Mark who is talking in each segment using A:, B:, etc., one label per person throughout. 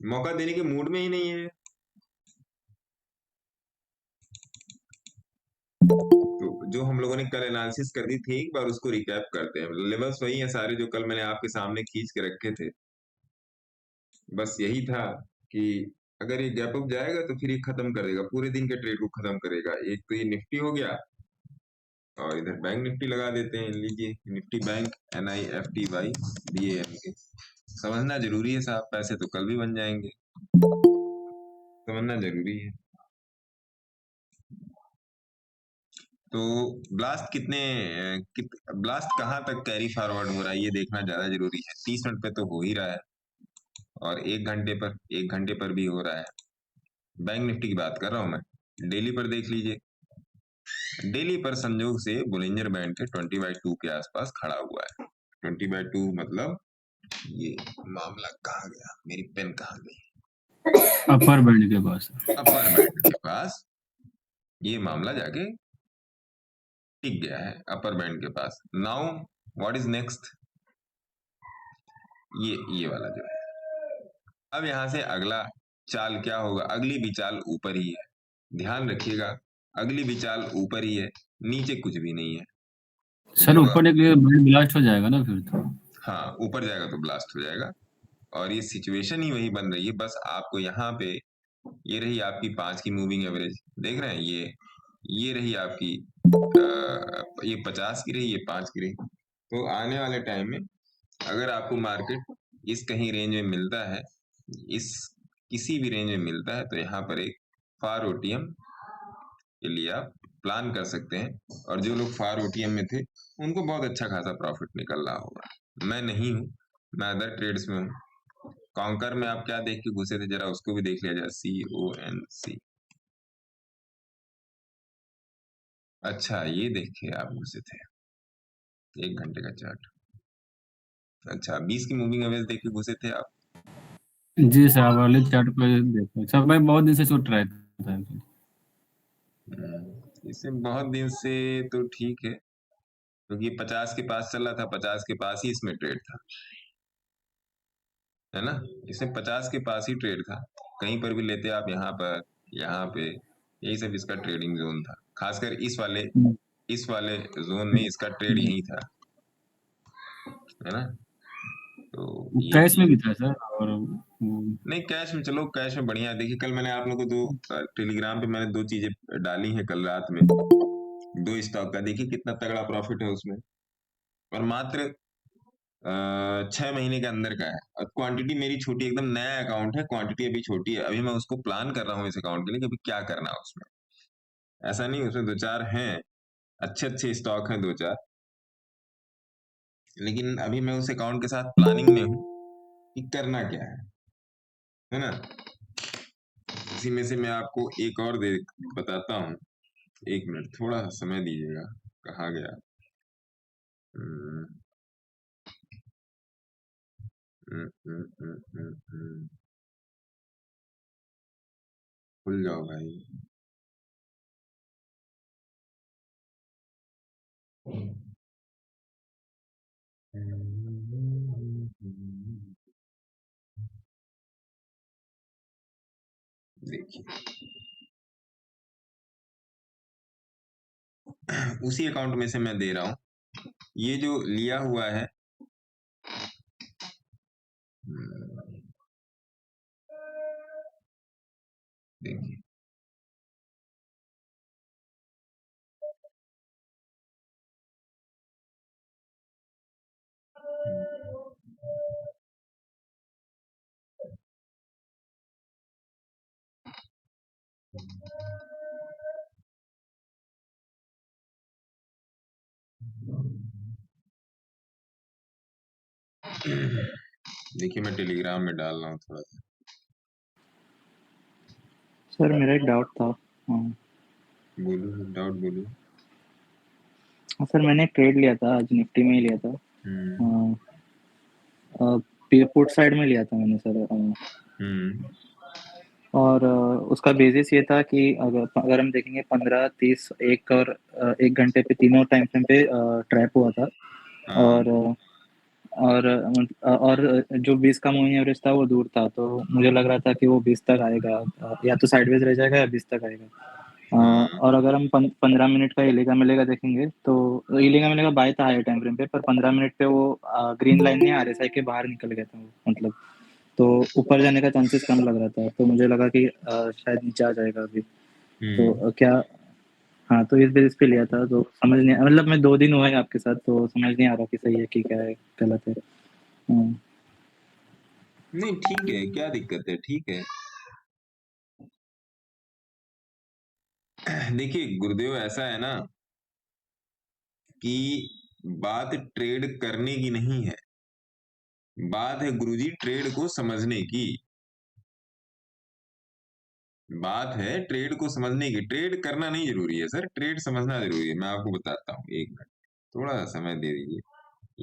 A: मौका देने के मूड में ही नहीं है। तो जो हम लोगों ने कल एनालिसिस कर दी थी, एक बार उसको रिकैप करते हैं। लेवल्स वही हैं सारे जो कल मैंने आपके सामने खींच के रखे थे। बस यही था कि अगर ये गैप अप जाएगा तो फिर ये खत्म कर देगा, पूरे दिन के ट्रेड को खत्म करेगा। एक तो ये निफ्टी हो गया, और इधर बैंक निफ्टी लगा देते हैं। लीजिए निफ्टी बैंक, NIFTY BANK। समझना जरूरी है साहब, पैसे तो कल भी बन जाएंगे, समझना जरूरी है। तो ब्लास्ट ब्लास्ट कहाँ तक कैरी फॉरवर्ड हो रहा है ये देखना ज्यादा जरूरी है। 30 मिनट पे तो हो ही रहा है, और 1 घंटे पर भी हो रहा है। बैंक निफ्टी की बात कर रहा हूं मैं। डेली पर देख लीजिए, डेली पर संजोग से बोलिंजर बैंड के 20/2 के आसपास खड़ा हुआ है। 20/2 मतलब ये मामला कहाँ गया, मेरी पेन कहाँ गई,
B: अपर बैंड के पास।
A: अपर बैंड के पास ये मामला जाके टिक गया है, अपर बैंड के पास। नाउ व्हाट इज नेक्स्ट, ये वाला जो है। अब यहां से अगला चाल क्या होगा, अगली भी चाल ऊपर ही है, ध्यान रखिएगा। अगली भी चाल ऊपर ही है, नीचे कुछ भी नहीं है।
B: सर
A: जब
B: ऊपर निकले बैंड ब्लास्ट हो जाएगा ना फिर तो।
A: हाँ ऊपर जाएगा तो ब्लास्ट हो जाएगा, और ये सिचुएशन ही वही बन रही है। बस आपको यहाँ पे ये रही आपकी 5 की मूविंग एवरेज, देख रहे हैं, ये रही आपकी ये 50 की रही, ये 5 की रही। तो आने वाले टाइम में अगर आपको मार्केट इस कहीं रेंज में मिलता है, इस किसी भी रेंज में मिलता है, तो यहाँ पर एक फार ओटीएम के लिए आप प्लान कर सकते हैं। और जो लोग फार ओटीएम में थे उनको बहुत अच्छा खासा प्रॉफिट निकल रहा होगा। मैं नहीं हूँ, मैं अदर ट्रेड्स में हूँ। कॉन्कर में आप क्या देख के घुसे थे, जरा उसको भी देख लिया जाए। CONC, अच्छा ये देख के आप घुसे थे 1 घंटे का चार्ट। अच्छा 20 की मूविंग एवरेज देख के घुसे थे आप।
B: जी सर, वाले चार्ट पे देखो सर, मैं बहुत दिन से सोच रहा था।
A: इसे बहुत दिन से तो ठीक है, क्योंकि 50 के पास चला था, 50 के पास ही इसमें ट्रेड था, है ना। इसमें 50 के पास ही ट्रेड था, कहीं पर भी लेते आप, यहाँ पे यही सब इसका ट्रेडिंग जोन था। खासकर इस वाले जोन में इसका ट्रेड यही था, है ना। तो
B: कैश में
A: ये
B: भी था सर, और
A: नहीं, कैश में चलो, कैश में बढ़िया है। देखिए कल मैंने आप लोगों को टेलीग्राम पे मैंने 2 चीजें डाली हैं कल रात में, 2 स्टॉक का। देखिए कितना तगड़ा प्रॉफिट है उसमें, और मात्र 6 महीने के अंदर का है। और क्वांटिटी मेरी छोटी, एकदम नया अकाउंट है, क्वांटिटी अभी छोटी है। अभी मैं उसको प्लान कर रहा हूँ इस अकाउंट के लिए कि अभी क्या करना है उसमें। ऐसा नहीं, उसमें 2-4 हैं, अच्छे अच्छे स्टॉक हैं 2-4, लेकिन अभी मैं उस अकाउंट के साथ प्लानिंग में हूँ कि करना क्या है ना। इसी में से मैं आपको एक और बताता हूँ। 1 मिनट, थोड़ा समय दीजिएगा। कहाँ गया, हम्म, हम्म, हम्म, हम्म, खुल जाओ भाई। देखिए उसी अकाउंट में से मैं दे रहा हूँ, ये जो लिया हुआ है, देखिए देखिए मैं टेलीग्राम में डाल रहा हूँ थोड़ा सा।
C: सर मेरा एक डाउट था।
A: बोलू, डाउट बोलू।
C: सर मैंने ट्रेड लिया था आज, निफ्टी में ही लिया था। पुट साइड में लिया था मैंने सर। और उसका बेसिस ये था कि अगर हम देखेंगे 15, 30, 1 और 1 घंटे पे, तीनों टाइम फ्रेम पे ट्रैप हुआ था। और और जो 20 का मूविंग एवरेज था वो दूर था, तो मुझे लग रहा था कि वो 20 तक आएगा, या तो साइडवेज रह जाएगा या 20 तक आएगा। और अगर हम 15 मिनट का इलेगा मिलेगा देखेंगे तो इलेगा मिलेगा बाय था हाई टाइम फ्रेम पे, पर 15 मिनट पे वो ग्रीन लाइन में आरएसआई के बाहर निकल गया था वो, मतलब तो ऊपर जाने का चांसेस कम लग रहा था, तो मुझे लगा कि शायद नीचे आ जाएगा अभी। तो क्या, हाँ, तो इस बेसिस पे लिया था, तो समझ नहीं, मतलब मैं 2 दिन हुआ है आपके साथ, तो समझ नहीं आ रहा कि सही है कि क्या है, गलत है।
A: नहीं ठीक है, क्या दिक्कत है, ठीक है। देखिए गुरुदेव, ऐसा है ना कि बात ट्रेड करने की नहीं है, बात है गुरुजी ट्रेड को समझने की। बात है ट्रेड को समझने की। ट्रेड करना नहीं जरूरी है सर, ट्रेड समझना जरूरी है। मैं आपको बताता हूँ, एक मिनट, थोड़ा सा समय दे दीजिए।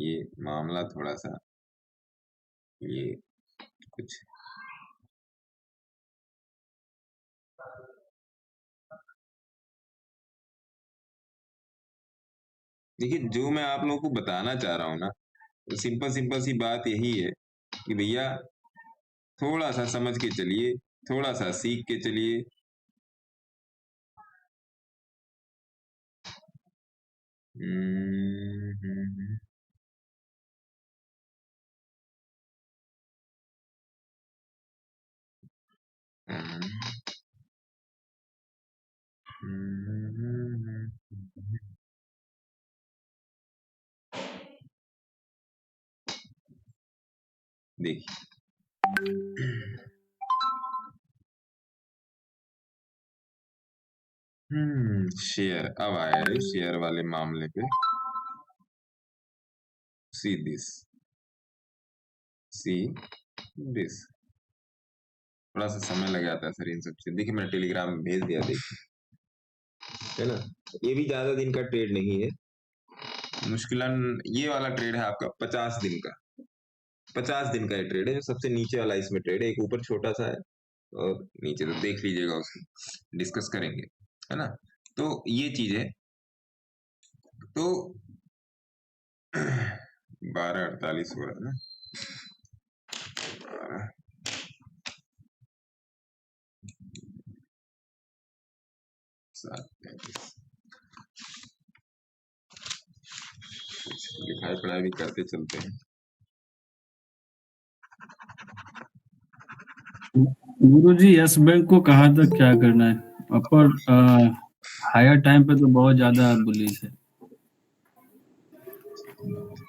A: ये मामला थोड़ा सा, ये कुछ, देखिए जो मैं आप लोगों को बताना चाह रहा हूँ ना, तो सिंपल सिंपल सी बात यही है कि भैया थोड़ा सा समझ के चलिए, थोड़ा सा सीख के चलिए। हम्म, देखिए शेयर, अब आया है शेयर वाले मामले पे। सी दिस, सी दिस, थोड़ा सा समय लग जाता है सर इन सब चीज। देखिए मैंने टेलीग्राम में भेज दिया, देखिए, है ना। ये भी ज्यादा दिन का ट्रेड नहीं है, मुश्किलन ये वाला ट्रेड है आपका 50 दिन का। 50 दिन का ये ट्रेड है, जो सबसे नीचे वाला इसमें ट्रेड है। एक ऊपर छोटा सा है और नीचे, तो देख लीजिएगा, उसको डिस्कस करेंगे, है ना। तो ये चीज है। तो 12:48 हो रहा है ना, 7:35, लिखाई पढ़ाई भी करते चलते हैं।
B: गुरुजी यस बैंक को कहाँ तक क्या करना है? अपर हायर टाइम पे तो बहुत ज्यादा बुलिश है।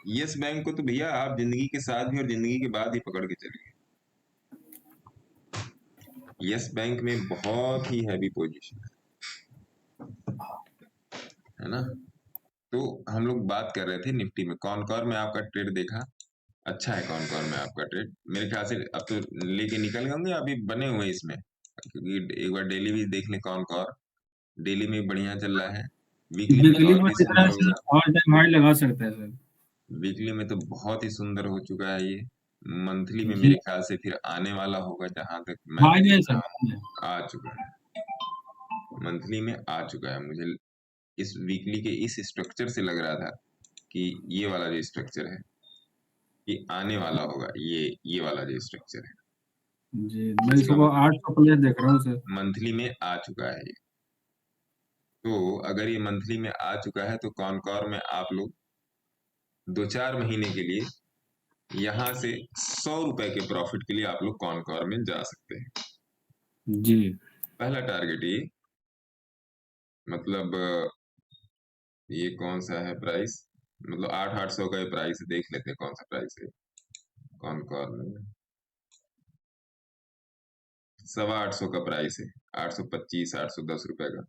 A: यस बैंक को तो भैया आप जिंदगी के साथ भी और जिंदगी के बाद ही पकड़ के चलिए। यस बैंक में बहुत ही हैवी पोजीशन है ना। तो हम लोग बात कर रहे थे निफ्टी में, कॉनकॉर में आपका ट्रेड देखा, अच्छा है कॉनकॉर में आपका ट्रेड। मेरे ख्याल से अब तो लेके निकल गए होंगे, अभी बने हुए इसमें, क्योंकि एक बार डेली भी देख लें कॉनकॉर, डेली में बढ़िया चल रहा है, वीकली में तो
B: वीकली
A: और
B: में
A: भी
B: कितना
A: सुंदर
B: है सर?
A: होगा।
B: ऑल टाइम हाई लगा सकते हैं सर?
A: वीकली में तो बहुत ही सुंदर हो चुका है ये। मंथली में
B: जी,
A: मेरे ख्याल से फिर आने वाला होगा, जहां तक मैं
B: हाई है
A: देख
B: सर,
A: रहा
B: हाई है।
A: हूँ आ चुका है, मंथली में आ चुका है। मुझे इस वीकली के इस स्ट्रक्चर से लग रहा था कि ये वाला जो स्ट्रक्चर है ये आने वाला होगा, ये वाला जो स्ट्रक्चर है,
B: जी, मैं
A: इसका
B: इसको 800 प्लेस देख रहा हूँ सर।
A: मंथली में आ चुका है ये। तो अगर ये मंथली में आ चुका है तो कॉनकॉर में आप लोग 2-4 महीने के लिए यहां से 100 रुपए के प्रॉफिट के लिए आप लोग कॉनकॉर में जा सकते हैं।
B: जी,
A: पहला टारगेट ये, मतलब ये कौन सा है प्राइस, मतलब 800 का ये प्राइस है, देख लेते हैं कौन सा प्राइस है कॉनकॉर में। 850 का प्राइस है, 825, 810 रुपए का।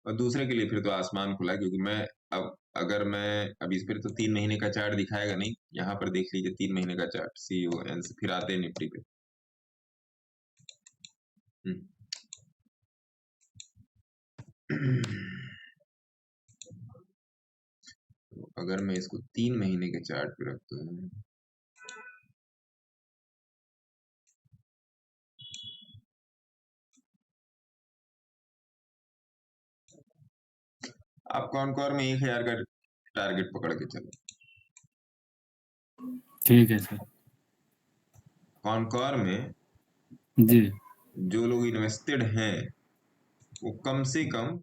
A: और दूसरे के लिए फिर तो आसमान खुला है, क्योंकि मैं अब, अगर मैं अब इस पर तो 3 महीने का चार्ट दिखाएगा नहीं, यहाँ पर देख लीजिए 3 महीने का चार्ट, CON से फिर आते हैं निफ्टी पे। तो अगर मैं इसको 3 महीने के चार्ट पे रखता हूँ, आप कॉनकॉर में 1000 का टारगेट पकड़ के चलो।
B: ठीक है सर।
A: कॉनकॉर में
B: जी।
A: जो लोग इन्वेस्टेड हैं वो कम से कम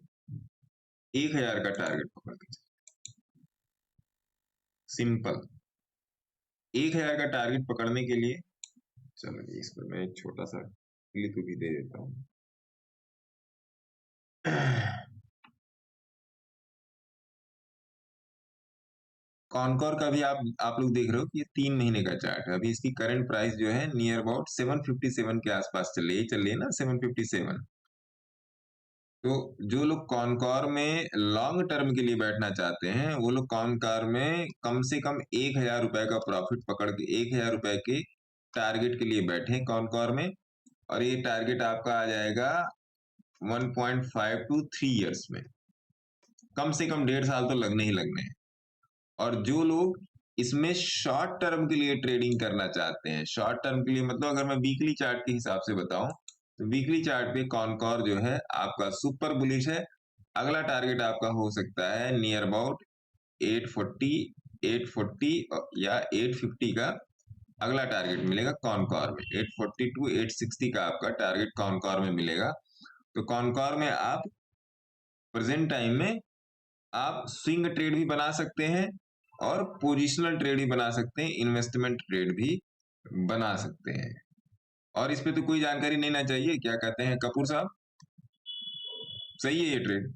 A: 1000 का टारगेट पकड़ के चले। सिंपल 1000 का टारगेट पकड़ने के लिए, चलो इस पर मैं एक छोटा सा क्लिक भी दे देता हूँ। कॉनकॉर का भी आप लोग देख रहे हो कि ये 3 महीने का चार्ट है। अभी इसकी करंट प्राइस जो है नियर अबाउट 757 के आसपास चल रही है ना, 757। तो जो लोग कॉनकॉर में लॉन्ग टर्म के लिए बैठना चाहते हैं वो लोग कॉनकॉर में कम से कम 1000 रुपए का प्रॉफिट पकड़ के 1000 रुपए के टारगेट के लिए बैठे कॉनकॉर में, और ये टारगेट आपका आ जाएगा 1.5 to 3 इयर्स में। कम से कम 1.5 साल तो लगने ही लगने हैं। और जो लोग इसमें शॉर्ट टर्म के लिए ट्रेडिंग करना चाहते हैं, शॉर्ट टर्म के लिए मतलब अगर मैं वीकली चार्ट के हिसाब से बताऊं तो वीकली चार्ट पे कॉनकॉर जो है आपका सुपर बुलिश है। अगला टारगेट आपका हो सकता है नियर अबाउट 840 या 850 का अगला टारगेट मिलेगा कॉनकॉर में। 840 टू 860 का आपका टारगेट कॉनकॉर में मिलेगा। तो कॉनकॉर में आप प्रेजेंट टाइम में आप स्विंग ट्रेड भी बना सकते हैं और पोजिशनल ट्रेड भी बना सकते हैं, इन्वेस्टमेंट ट्रेड भी बना सकते हैं। और इस पे तो कोई जानकारी नहीं ना चाहिए, क्या कहते हैं कपूर साहब? सही है ये ट्रेड?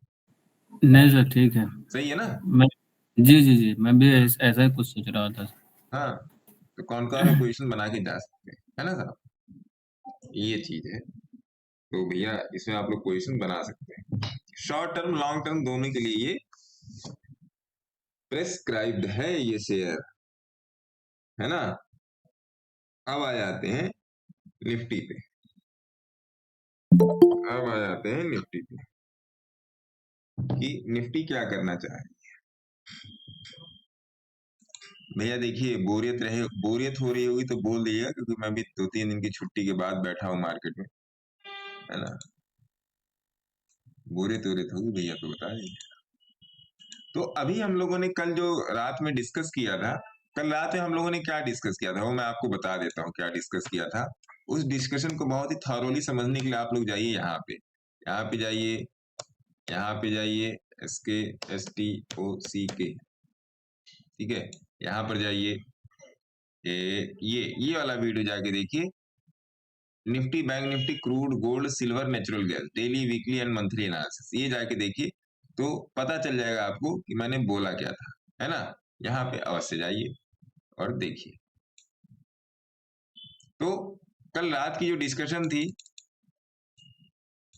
B: नहीं सर, ठीक है।
A: सही है ना?
B: मैं जी, मैं भी ऐसा ही कुछ सोच रहा था।
A: हाँ, तो कौन कौन में पोजिशन बना के जा सकते हैं, है ना साहब? ये चीज है। तो भैया इसमें आप लोग पोजिशन बना सकते हैं, शॉर्ट टर्म लॉन्ग टर्म दोनों के लिए ये प्रेस्क्राइब्ड है ये शेयर, है ना। अब आ जाते हैं निफ्टी पे। अब आ जाते हैं निफ्टी पे कि निफ्टी क्या करना चाह रही है। भैया देखिए, बोरियत हो रही होगी तो बोल दीजिएगा, क्योंकि मैं भी 2-3 दिन की छुट्टी के बाद बैठा हूँ मार्केट में, है ना। बोरियत होगी भैया तो बता दीजिए। तो अभी हम लोगों ने कल जो रात में डिस्कस किया था, कल रात में हम लोगों ने क्या डिस्कस किया था वो मैं आपको बता देता हूँ क्या डिस्कस किया था। उस डिस्कशन को बहुत ही थॉरोली समझने के लिए आप लोग जाइए यहाँ पे जाइए, यहाँ पे जाइए, SKSTOCK, ठीक है। यहाँ पर जाइए, ये वाला वीडियो जाके देखिए, Nifty, bank Nifty, crude, gold, silver, natural gas, daily, weekly and monthly analysis, ये जाके देखिए तो पता चल जाएगा आपको कि मैंने बोला क्या था, है ना। यहाँ पे अवश्य जाइए और देखिए। तो कल रात की जो डिस्कशन थी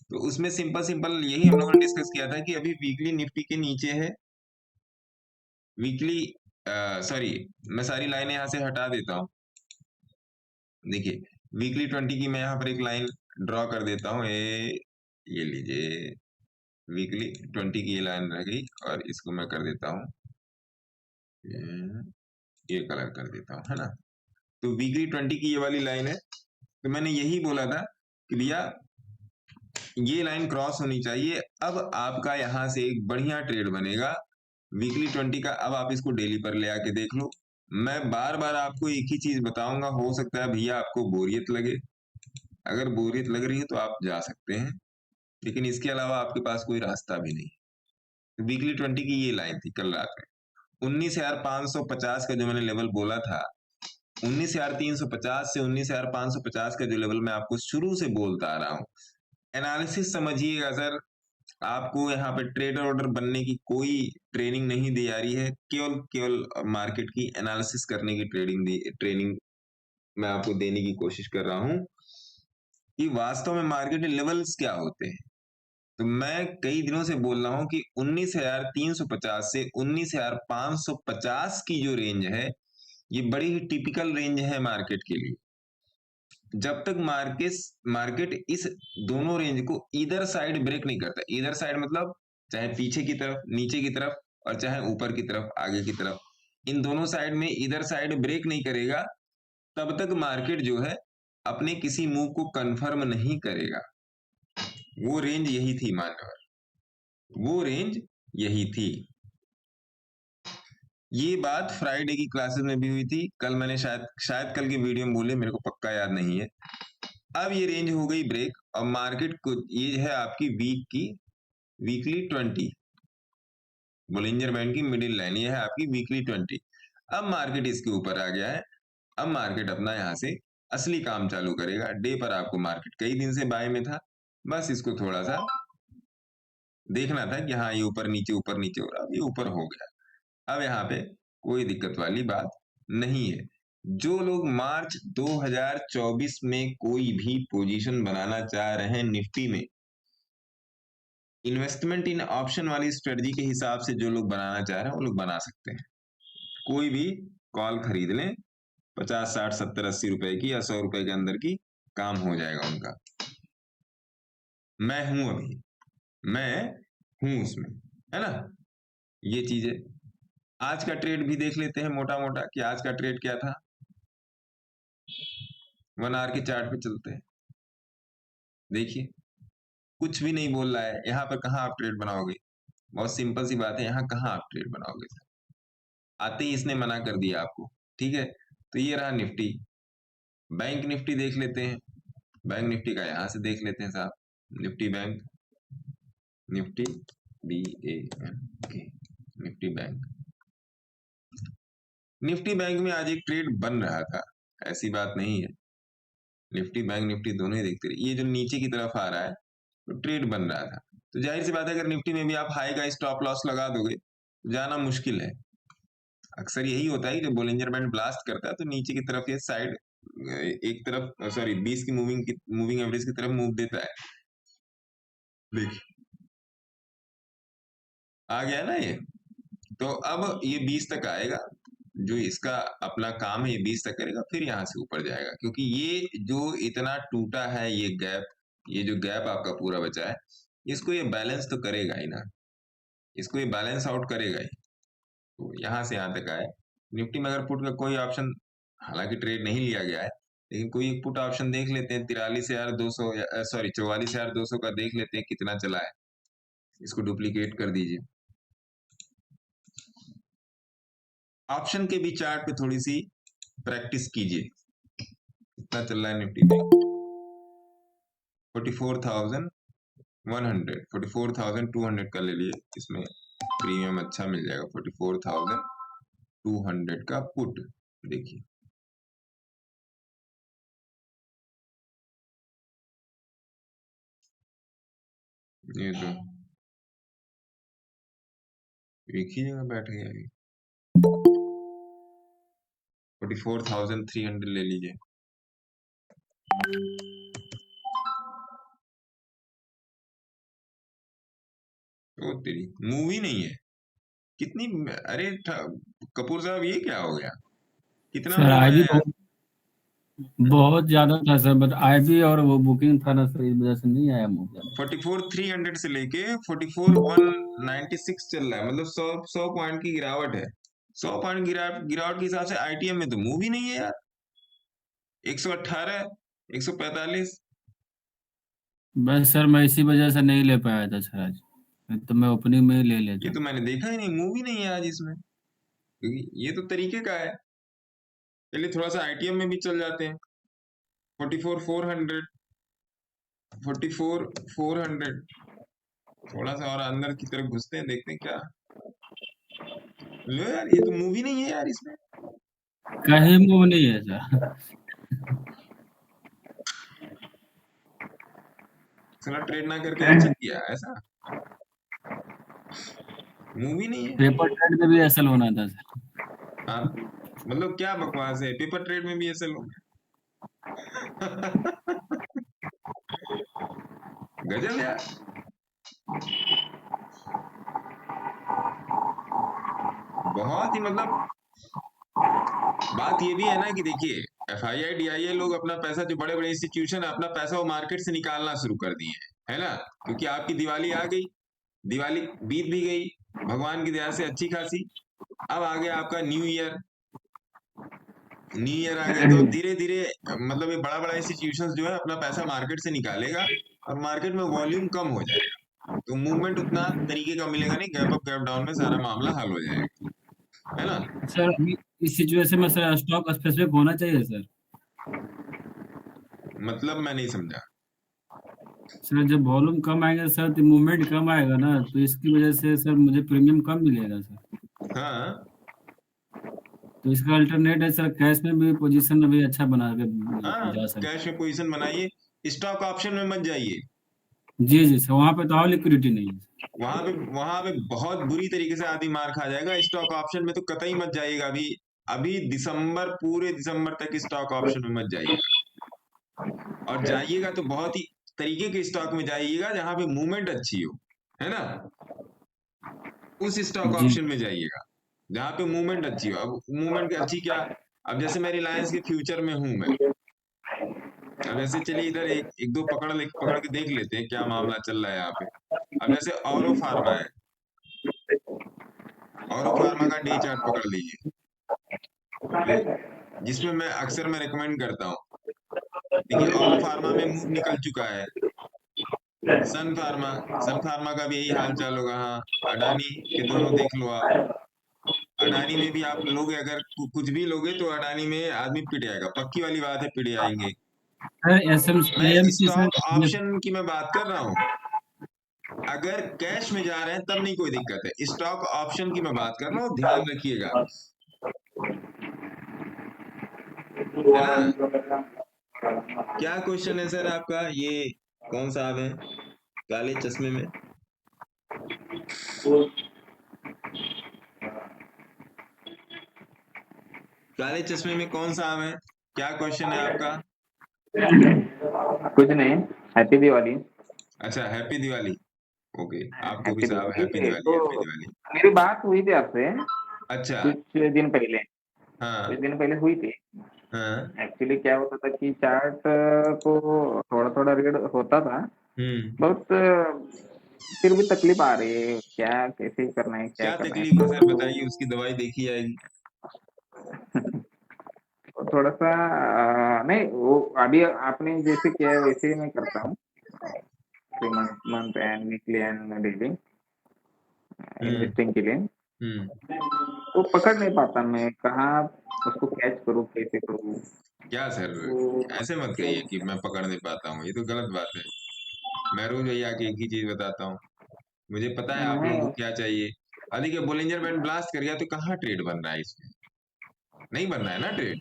A: तो उसमें सिंपल यही हम लोगों ने डिस्कस किया था कि अभी वीकली निफ्टी के नीचे है। वीकली सॉरी, मैं सारी लाइनें यहां से हटा देता हूं। देखिए वीकली 20 की मैं यहाँ पर एक लाइन ड्रॉ कर देता हूँ, ये लीजिए, वीकली 20 की ये लाइन रह गई और इसको मैं कर देता हूँ, ये कलर कर देता हूँ, है ना। तो वीकली 20 की ये वाली लाइन है। तो मैंने यही बोला था कि भैया ये लाइन क्रॉस होनी चाहिए। अब आपका यहां से एक बढ़िया ट्रेड बनेगा वीकली 20 का। अब आप इसको डेली पर ले आके देख लो। मैं बार बार आपको एक ही चीज बताऊंगा, हो सकता है भैया आपको बोरियत लगे। अगर बोरियत लग रही है तो आप जा सकते हैं, लेकिन इसके अलावा आपके पास कोई रास्ता भी नहीं। तो वीकली 20 की ये लाइन थी कल रात में 19,550 का जो मैंने लेवल बोला था, 19,350 से 19,550 का जो लेवल मैं आपको शुरू से बोलता आ रहा हूं। एनालिसिस समझिएगा सर, आपको यहाँ पे ट्रेडर ऑर्डर बनने की कोई ट्रेनिंग नहीं दी जा रही है, केवल मार्केट की एनालिसिस करने की ट्रेनिंग मैं आपको देने की कोशिश कर रहा हूं कि वास्तव में मार्केट लेवल्स क्या होते हैं। तो मैं कई दिनों से बोल रहा हूं कि 19,350 से 19,550 की जो रेंज है ये बड़ी ही टिपिकल रेंज है मार्केट के लिए। जब तक मार्केट इस दोनों रेंज को इधर साइड ब्रेक नहीं करता, इधर साइड मतलब चाहे पीछे की तरफ, नीचे की तरफ, और चाहे ऊपर की तरफ, आगे की तरफ, इन दोनों साइड में इधर साइड ब्रेक नहीं करेगा, तब तक मार्केट जो है अपने किसी मूव को कंफर्म नहीं करेगा। वो रेंज यही थी मान्यवर, वो रेंज यही थी। ये बात फ्राइडे की क्लासेस में भी हुई थी, कल मैंने शायद कल की वीडियो में बोले, मेरे को पक्का याद नहीं है। अब ये रेंज हो गई ब्रेक और मार्केट को, ये है आपकी वीकली 20 बोलिंजर बैंड की मिडिल लाइन, ये है आपकी वीकली 20। अब मार्केट इसके ऊपर आ गया है। अब मार्केट अपना यहाँ से असली काम चालू करेगा। डे पर आपको मार्केट कई दिन से बाय में था, बस इसको थोड़ा सा देखना था कि हाँ ये ऊपर नीचे हो रहा, अब ये ऊपर हो गया। अब यहाँ पे कोई दिक्कत वाली बात नहीं है। जो लोग मार्च 2024 में कोई भी पोजीशन बनाना चाह रहे हैं निफ्टी में, इन्वेस्टमेंट इन ऑप्शन वाली स्ट्रेटजी के हिसाब से जो लोग बनाना चाह रहे हैं वो लोग बना सकते हैं। कोई भी कॉल खरीद लें, 50 60 70 80 रुपए की या 100 रुपए के अंदर की, काम हो जाएगा उनका। मैं हूं उसमें, है ना। ये चीजें, आज का ट्रेड भी देख लेते हैं मोटा मोटा कि आज का ट्रेड क्या था। 1 आवर के चार्ट पे चलते हैं, देखिए कुछ भी नहीं बोल रहा है यहाँ पर। कहाँ आप ट्रेड बनाओगे? बहुत सिंपल सी बात है, यहाँ कहाँ आप ट्रेड बनाओगे सर? आते ही इसने मना कर दिया आपको, ठीक है। तो ये रहा निफ्टी। बैंक निफ्टी देख लेते हैं, बैंक निफ्टी का यहाँ से देख लेते हैं साहब। Nifty bank, Nifty BANK, Nifty bank. Nifty bank में आज एक ट्रेड बन रहा था, ऐसी बात नहीं है। निफ्टी बैंक निफ्टी दोनों ही देखते रहिए, ये जो नीचे की तरफ आ रहा है तो ट्रेड बन रहा था। तो जाहिर सी बात है, अगर निफ्टी में भी आप हाई का स्टॉप लॉस लगा दोगे तो जाना मुश्किल है। अक्सर यही होता है कि जब बोलिंजर बैंड ब्लास्ट करता है तो नीचे की तरफ ये साइड एक तरफ, सॉरी 20 की मूविंग एवरेज की तरफ मूव देता है। देखिए आ गया ना ये। तो अब ये 20 तक आएगा, जो इसका अपना काम है ये 20 तक करेगा, फिर यहाँ से ऊपर जाएगा। क्योंकि ये जो इतना टूटा है ये गैप, ये जो गैप आपका पूरा बचा है, इसको ये बैलेंस तो करेगा ही ना, इसको ये बैलेंस आउट करेगा ही। तो यहाँ से यहाँ तक आए। निफ्टी में अगर पुट का कोई ऑप्शन, हालांकि ट्रेड नहीं लिया गया है, लेकिन कोई एक पुट ऑप्शन देख लेते हैं। 43,200, सॉरी 44,200 का देख लेते हैं कितना चला है। इसको डुप्लीकेट कर दीजिए। ऑप्शन के भी चार्ट पे थोड़ी सी प्रैक्टिस कीजिए। कितना चल रहा है निफ्टी में? 44,100, 44,200 का ले लिए, इसमें प्रीमियम अच्छा मिल जाएगा। 44,200 का पुट देखिए, ये तो एक ही जगह बैठ गया। अभी 44,300 ले लीजिए। तो तेरी मूवी नहीं है कितनी, अरे कपूर साहब ये क्या हो गया? कितना
B: सर
A: मूव
B: आई भी
A: आया यार?
B: बहुत ज्यादा था सर, बट आई भी और वो बुकिंग था ना सर, इस वजह से नहीं आया मुझे ज्यादा।
A: 44,300 से लेके 44,196 चल रहा है, मतलब 100 पॉइंट की गिरावट है। 100 पॉइंट गिरावट के हिसाब से आईटीएम में तो मूव ही नहीं है यार। 118, 145।
B: बस सर मैं इसी वजह से नहीं ले पाया था सर आज, नहीं तो मैं ओपनिंग में ही ले
A: ये
B: लेता।
A: तो मैंने देखा ही नहीं, मूव ही नहीं है आज इसमें, क्योंकि ये तो तरीके का है। चलिए थोड़ा सा आईटीएम में भी चल जाते हैं। 44,400, 44,400, थोड़ा सा और अंदर की तरफ घुसते हैं, देखते हैं क्या। लो यार, ये तो मूवी नहीं है यार इसमें।
B: कहीं मूव नहीं है सर।
A: साला ट्रेड ना करके अच्छा किया ऐसा, मूवी नहीं है।
B: पेपर ट्रेड में भी ऐसा होना था सर।
A: हाँ, मतलब क्या बकवास है, पेपर ट्रेड में भी ऐसे लोग। गजब यार। बहुत ही, मतलब बात ये भी है ना कि देखिए FII DII लोग अपना पैसा, जो बड़े बड़े इंस्टीट्यूशन है, अपना पैसा वो मार्केट से निकालना शुरू कर दिए है ना। क्योंकि आपकी दिवाली आ गई, दिवाली बीत भी गई भगवान की दया से अच्छी खासी। अब आ गया आपका न्यू ईयर, आ गया, तो धीरे धीरे मतलब ये बड़ा बड़ा इंस्टीट्यूशंस जो है अपना पैसा मार्केट से निकालेगा और मार्केट में वॉल्यूम कम हो जाएगा, तो मूवमेंट उतना तरीके का मिलेगा नहीं, गैप अप गैप डाउन में सारा मामला हल हो जाएगा। है ना?
B: सर अभी इस सिचुएशन में सर स्टॉक स्पेसिफिक होना चाहिए सर।
A: मतलब मैं नहीं समझा।
B: सर जब वॉल्यूम कम आएगा सर तो मूवमेंट कम आएगा ना, तो इसकी वजह से सर मुझे प्रीमियम कम मिलेगा सर।
A: हाँ
B: तो इसका अल्टरनेट है सर, कैश में भी पोजीशन अभी अच्छा बना के
A: हाँ,
B: जा सकते।
A: कैश में पोजीशन बनाइए, स्टॉक ऑप्शन में मत जाइए।
B: जी जी सर, वहाँ पे तो और लिक्विडिटी नहीं है।
A: वहां पे बहुत बुरी तरीके से आदमी मार खा जाएगा। स्टॉक ऑप्शन में तो कतई मत जाइएगा। अभी अभी दिसंबर, पूरे दिसंबर तक स्टॉक ऑप्शन में मत जाइएगा। और जाइएगा तो बहुत ही तरीके के स्टॉक में जाइएगा जहां पे मूवमेंट अच्छी हो, है ना? उस स्टॉक
B: जी
A: ऑप्शन में जाइएगा जहां पे मूवमेंट अच्छी हो। अब मूवमेंट अच्छी क्या? अब जैसे मैं रिलायंस के फ्यूचर में हूं मैं। अब जैसे चलिए इधर एक दो पकड़ के देख लेते हैं क्या मामला चल रहा है यहाँ पे। अब जैसे औरो फार्मा है, औरो फार्मा का डे चार्ट पकड़ लीजिए, जिसमें मैं अक्सर मैं रिकमेंड करता हूँ। देखिए औरो फार्मा में मूव निकल चुका है। सन फार्मा का भी यही हाल चाल होगा। हाँ, अडानी के दोनों देख लो आप। अडानी में भी आप लोगे, अगर कुछ भी लोगे तो अडानी में आदमी पिट जाएगा, पक्की वाली बात है, पिट जाएंगे।
B: सर
A: मैं
B: एएमसी
A: स्टॉक
B: सर ये।
A: ऑप्शन की मैं बात कर रहा हूँ। अगर कैश में जा रहे हैं तब नहीं कोई दिक्कत है। स्टॉक ऑप्शन की मैं बात कर रहा हूँ, ध्यान रखिएगा, है ना? क्या क्वेश्चन है सर आपका? ये कौन साहब है काले चश्मे में? काले चश्मे में कौन साहब है? क्या क्वेश्चन है आपका?
D: कुछ नहीं, हैप्पी दिवाली।
A: अच्छा, हैप्पी दिवाली। ओके, आपको भी
D: हैप्पी
A: साहब
D: दिवाली।
A: हैप्पी दिवाली, हैप्पी
D: तो
A: दिवाली।
D: मेरी बात हुई थी आपसे
A: अच्छा।
D: कुछ दिन पहले,
A: हाँ
D: हुई थी।
A: हाँ।
D: एक्चुअली क्या होता था कि चार्ट को थोड़ा थोड़ा रीड होता था, बहुत फिर भी तकलीफ आ रही है, क्या कैसे करना है, क्या
A: क्या
D: करना है।
A: तकलीफ है सर, बताइए, उसकी दवाई देखी जाएगी।
D: तो थोड़ा सा नहीं, वो अभी आपने जैसे किया है वैसे ही मैं करता हूँ, 3 month and weekly and daily investing के लिए। तो पकड़ नहीं पाता मैं, कहाँ उसको कैच करूँ, कैसे करूँ।
A: क्या सर,
D: तो
A: ऐसे मत कहिए कि मैं पकड़ नहीं पाता हूँ, ये तो गलत बात है। मैं रोज वही आके एक ही चीज बताता हूँ। मुझे पता है आप लोगों को
D: मैं
A: क्या चाहिए। देखिए बोलिंजर बैंड ब्लास्ट कर गया तो कहाँ ट्रेड बन रहा है इसमें? नहीं बन रहा है ना ट्रेड।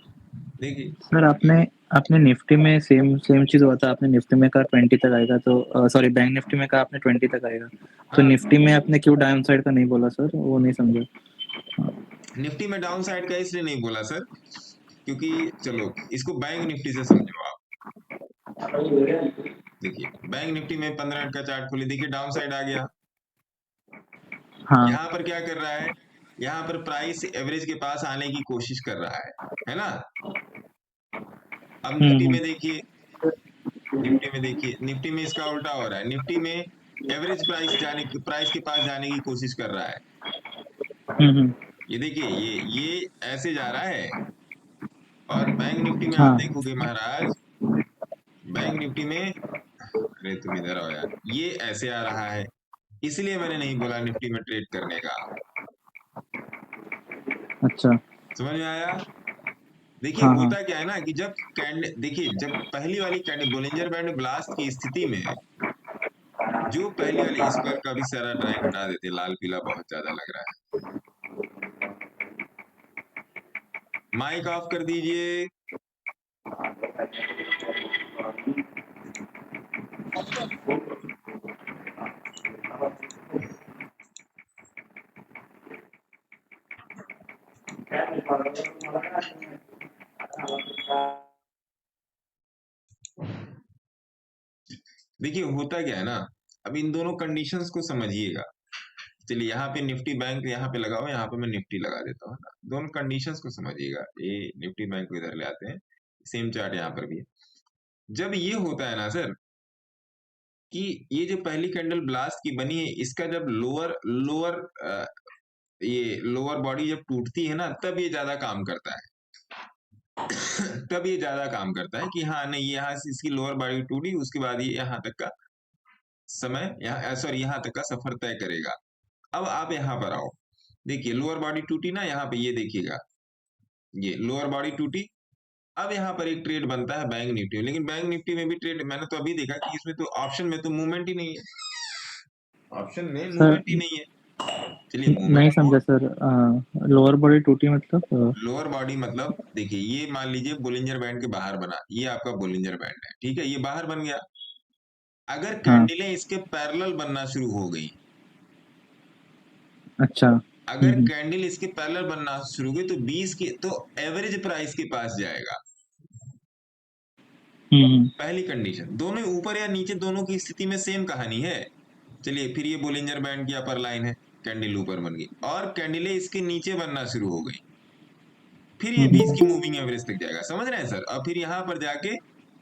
A: देखिए
C: सर आपने आपने निफ्टी में सेम सेम चीज़ हुआ था। आपने निफ्टी में कहा 20 तक आएगा, तो सॉरी बैंक निफ्टी में कहा आपने 20 तक आएगा, तो
A: हाँ,
C: निफ्टी में आपने क्यों डाउन साइड का नहीं बोला सर? वो नहीं समझा।
A: निफ्टी में डाउन साइड का इसलिए नहीं बोला सर, क्योंकि चलो इसको बैंक निफ्टी से समझो आप। देखिए बैंक निफ्टी में 15 मिनट का चार्ट खोले, देखिए डाउन साइड आ गया।
C: हाँ।
A: यहाँ पर क्या कर रहा है? यहाँ पर प्राइस एवरेज के पास आने की कोशिश कर रहा है ना? अब निफ्टी
C: हम्म
A: में देखिए, निफ्टी में देखिए, निफ्टी में इसका उल्टा हो रहा है। निफ्टी में एवरेज प्राइस के पास जाने की कोशिश कर रहा है।
C: हम्म।
A: ये देखिए, ये ऐसे जा रहा है। और बैंक निफ्टी में आप
C: हाँ।
A: देखोगे महाराज, बैंक निफ्टी में, अरे तुम इधर आओ यार, ये ऐसे आ रहा है। इसलिए मैंने नहीं बोला निफ्टी में ट्रेड करने का।
C: अच्छा।
A: समझ में आया? देखिए
C: हाँ हाँ।
A: होता क्या है ना कि जब कैंडल, देखिए जब पहली वाली कैंडल बोलिंजर बैंड ब्लास्ट की स्थिति में, जो पहली वाली, इस पर का भी सारा ड्राइंग हटा देते, लाल पीला बहुत ज्यादा लग रहा है। माइक ऑफ कर दीजिए। देखिए होता क्या है ना, अब इन दोनों कंडीशंस को समझिएगा। चलिए यहाँ पे निफ्टी बैंक यहाँ पे लगाओ, यहाँ पे मैं निफ्टी लगा देता हूँ ना। दोनों कंडीशंस को समझिएगा। ये निफ्टी बैंक को इधर ले आते हैं, सेम चार्ट यहाँ पर भी है। जब ये होता है ना सर, कि ये जो पहली कैंडल ब्लास्ट की बनी है, इसका जब लोअर लोअर ये लोअर बॉडी जब टूटती है ना, तब ये ज्यादा काम करता है। तब ये ज्यादा काम करता है कि हाँ नहीं, यहाँ से इसकी लोअर बॉडी टूटी, उसके बाद ये यहाँ तक का समय, यहाँ सॉरी यहाँ तक का सफर तय करेगा। अब आप यहाँ पर आओ, देखिए लोअर बॉडी टूटी ना, यहाँ पे ये देखिएगा, ये लोअर बॉडी टूटी। अब यहाँ पर एक ट्रेड बनता है बैंक निफ्टी में, लेकिन बैंक निफ्टी में भी ट्रेड मैंने तो अभी देखा कि इसमें तो ऑप्शन में तो मूवमेंट ही नहीं है, ऑप्शन में
C: सर
A: मूवमेंट ही नहीं है। चलिए
C: नहीं
A: मूवमेंट,
C: समझा सर, लोअर बॉडी टूटी मतलब
A: लोअर बॉडी मतलब देखिए ये मान लीजिए बोलिंजर बैंड के बाहर बना, ये आपका बोलिंजर बैंड है, ठीक है, ये बाहर बन गया। अगर
C: हाँ
A: कैंडलें इसके पैरेलल बनना शुरू हो गई,
C: अच्छा
A: अगर कैंडल इसके पैरेलल बनना शुरू हुई तो 20 के तो एवरेज प्राइस के पास जाएगा। पहली कंडीशन, दोनों ऊपर या नीचे दोनों की स्थिति में सेम कहानी है। चलिए फिर ये बोलिंजर बैंड की अपर लाइन है, कैंडल ऊपर बन गई और कैंडलें इसके नीचे बनना शुरू हो गई, फिर ये 20 की मूविंग एवरेज तक जाएगा, समझ रहे हैं सर। और फिर यहाँ पर जाके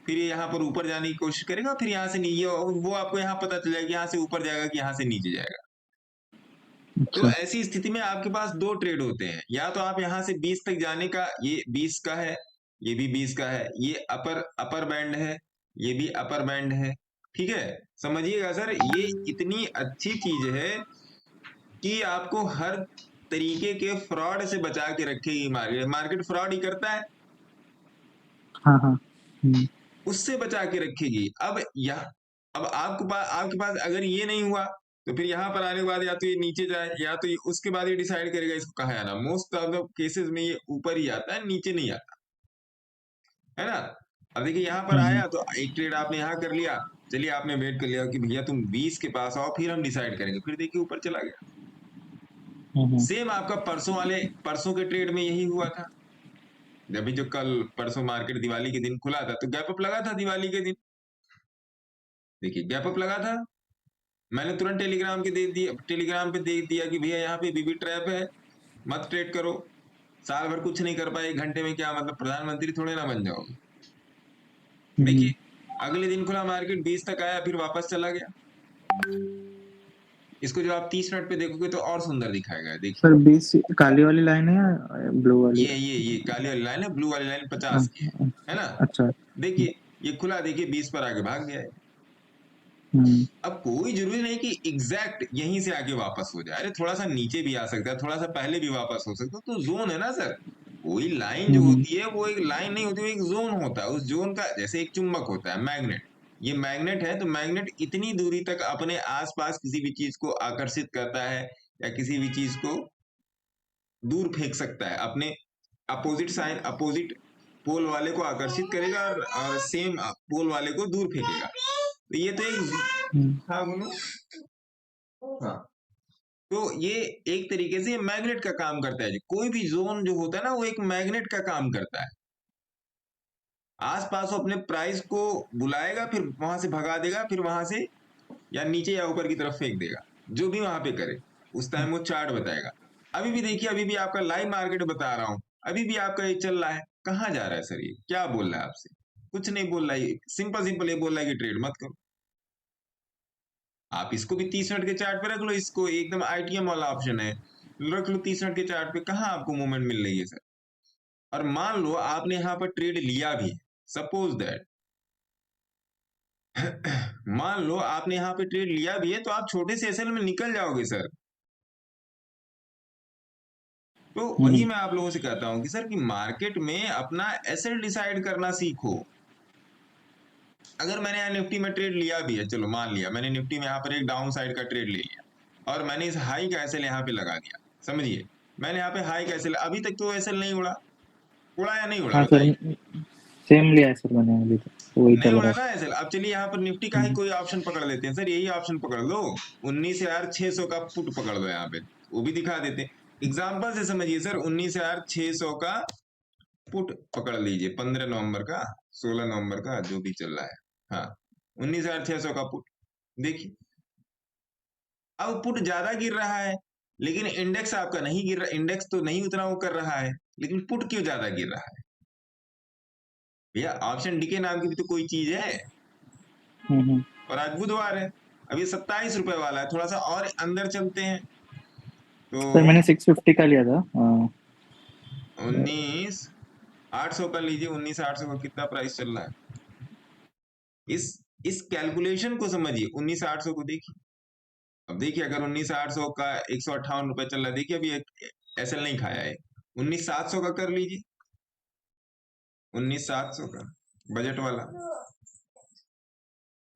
A: फिर ये यहाँ पर ऊपर जाने की कोशिश करेगा, फिर यहाँ से नीचे, वो आपको यहाँ पता चल जाएगा यहाँ से ऊपर जाएगा कि यहाँ से नीचे जाएगा। तो ऐसी स्थिति में आपके पास दो ट्रेड होते हैं, या तो आप यहाँ से 20 तक जाने का, ये 20 का है, ये भी 20 का है, ये अपर बैंड है, ये भी अपर बैंड है, ठीक है। समझिएगा सर, ये इतनी अच्छी चीज है कि आपको हर तरीके के फ्रॉड से बचा के रखेगी। मार्केट फ्रॉड ही करता है,
C: हाँ हाँ
A: उससे बचा के रखेगी। अब आपके पास अगर ये नहीं हुआ तो फिर यहाँ पर आने के बाद या तो ये नीचे जाए, या तो उसके बाद ये डिसाइड करेगा इसको कहाँ आना। मोस्ट ऑफ द केसेस में ये ऊपर ही आता है, नीचे नहीं आता है ना। अब देखिए यहाँ पर आया तो एक ट्रेड आपने यहाँ कर लिया, चलिए आपने वेट कर लिया कि भैया तुम 20 के पास आओ फिर हम डिसाइड करेंगे, फिर देखिए ऊपर चला गया। सेम आपका परसों के ट्रेड में यही हुआ था। जब भी जो कल परसों मार्केट दिवाली के दिन खुला था तो गैप अप लगा था दिवाली के दिन, देखिए गैप अप लगा था। मैंने तुरंत टेलीग्राम पे दे दिया कि भैया यहाँ पे बीबी ट्रैप है, मत ट्रेड करो। साल भर कुछ नहीं कर पाए, 1 घंटे में क्या मतलब प्रधानमंत्री थोड़े ना बन जाओगे। देखिए अगले दिन खुला मार्केट 20 तक आया, फिर वापस चला गया। इसको जो आप 30 मिनट पे देखोगे तो और सुंदर दिखाएगा। देखिए
C: सर 20 काली वाली लाइन है या ब्लू वाली?
A: ये काली वाली लाइन है, ब्लू वाली लाइन 50 की है ना।
C: अच्छा
A: देखिए ये खुला, देखिए 20 पर आगे भाग गया है। अब कोई जरूरी नहीं कि एग्जैक्ट यहीं से आगे वापस हो जाए, अरे थोड़ा सा नीचे भी आ सकता है, थोड़ा सा पहले भी वापस हो सकता है, तो जोन है ना सर। कोई लाइन जो होती है वो एक लाइन नहीं होती, वो एक जोन होता है। उस जोन का जैसे एक चुंबक होता है, मैग्नेट, ये मैग्नेट है, तो मैग्नेट इतनी दूरी तक अपने आसपास किसी भी चीज को आकर्षित करता है या किसी भी चीज को दूर फेंक सकता है, अपने अपोजिट पोल वाले को आकर्षित करेगा और सेम पोल वाले को दूर फेंकेगा। तो ये तो एक हाँ बोलो हाँ, तो ये एक तरीके से मैग्नेट का काम करता है। कोई भी जोन जो होता है ना वो एक मैग्नेट का काम करता है। आसपास वो अपने प्राइस को बुलाएगा, फिर वहां से भगा देगा, फिर वहां से या नीचे या ऊपर की तरफ फेंक देगा, जो भी वहां पे करे उस टाइम वो चार्ट बताएगा। अभी भी देखिए, अभी भी आपका लाइव मार्केट बता रहा हूं, अभी भी आपका ये चल रहा है। कहाँ जा रहा है सर, ये क्या बोल रहा है आपसे? कुछ नहीं बोल रहा है, सिंपल ये बोल रहा है कि ट्रेड मत करो। आप इसको भी 30 मिनट के चार्ट पे रख लो, इसको एकदम आईटीएम वाला ऑप्शन है, रख लो 30 मिनट के चार्ट पे, कहाँ आपको मूवमेंट मिल रही है सर। और मान लो आपने यहाँ पर ट्रेड लिया भी, सपोज दैट मान लो आपने यहाँ पे ट्रेड लिया भी है, तो आप छोटे से एसएल में निकल जाओगे सर। तो वही मैं आप लोगों से कहता हूं कि सर कि मार्केट में अपना एसेट डिसाइड करना सीखो। अगर मैंने यहाँ निफ्टी में ट्रेड लिया भी है, चलो मान लिया मैंने निफ्टी में यहाँ पर एक डाउन साइड का ट्रेड ले लिया और मैंने इस हाई का एसएल यहाँ पे लगा दिया, समझिए मैंने यहाँ पे हाई का एसएल, अभी तक तो एसएल नहीं उड़ा या नहीं उड़ा?
C: हाँ सर, सेम लिया है सर मैंने अभी तक, वही
A: नहीं
C: चल
A: उड़ा
C: रहा
A: ना एसएल। अब चलिए यहाँ पर निफ्टी का ही कोई ऑप्शन पकड़ लेते हैं सर, यही ऑप्शन पकड़ लो, 19,600 का पुट पकड़ लो यहाँ पे, वो भी दिखा देते हैं एग्जाम्पल से, समझिए सर 19,600 का पुट पकड़ लीजिए, 15 नवंबर का 16 नवंबर का जो भी चल रहा है, हाँ 19,600 का पुट। देखिए अब पुट ज्यादा गिर रहा है लेकिन इंडेक्स आपका नहीं गिर रहा, इंडेक्स तो नहीं उतना वो कर रहा है, लेकिन पुट क्यों ज्यादा गिर रहा है? भैया ऑप्शन डीके नाम की भी तो कोई चीज है। और आज बुधवार है, अब ये 27 रुपए वाला है, थोड़ा सा और अंदर चलते हैं तो
C: सर मैंने 650 का लिया था।
A: 19,800 का लीजिए, 19,800 का कितना प्राइस चल रहा है? इस कैलकुलेशन को समझिए, 19,800 को देखिए, अब देखिए अगर 19,800 का 158 रुपए चल रहा है, देखिए अभी एसएल नहीं खाया है। 19,700 का कर लीजिए, 19,700 का बजट वाला,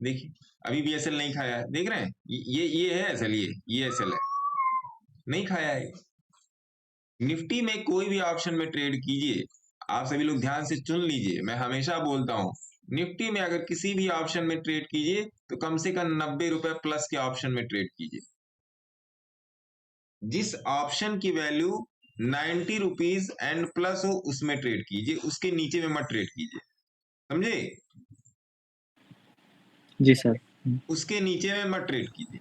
A: देखिए अभी भी एसएल नहीं खाया है, देख रहे हैं, ये है एसएल, ये एसएल है, नहीं खाया है। निफ्टी में कोई भी ऑप्शन में ट्रेड कीजिए, आप सभी लोग ध्यान से चुन लीजिए, मैं हमेशा बोलता हूं, निफ्टी में अगर किसी भी ऑप्शन में ट्रेड कीजिए तो कम से कम 90 रुपए प्लस के ऑप्शन में ट्रेड कीजिए। जिस ऑप्शन की वैल्यू 90 रुपीज एंड प्लस हो उसमें ट्रेड कीजिए, उसके नीचे में मत ट्रेड कीजिए, समझे?
C: जी सर।
A: उसके नीचे में मत ट्रेड कीजिए,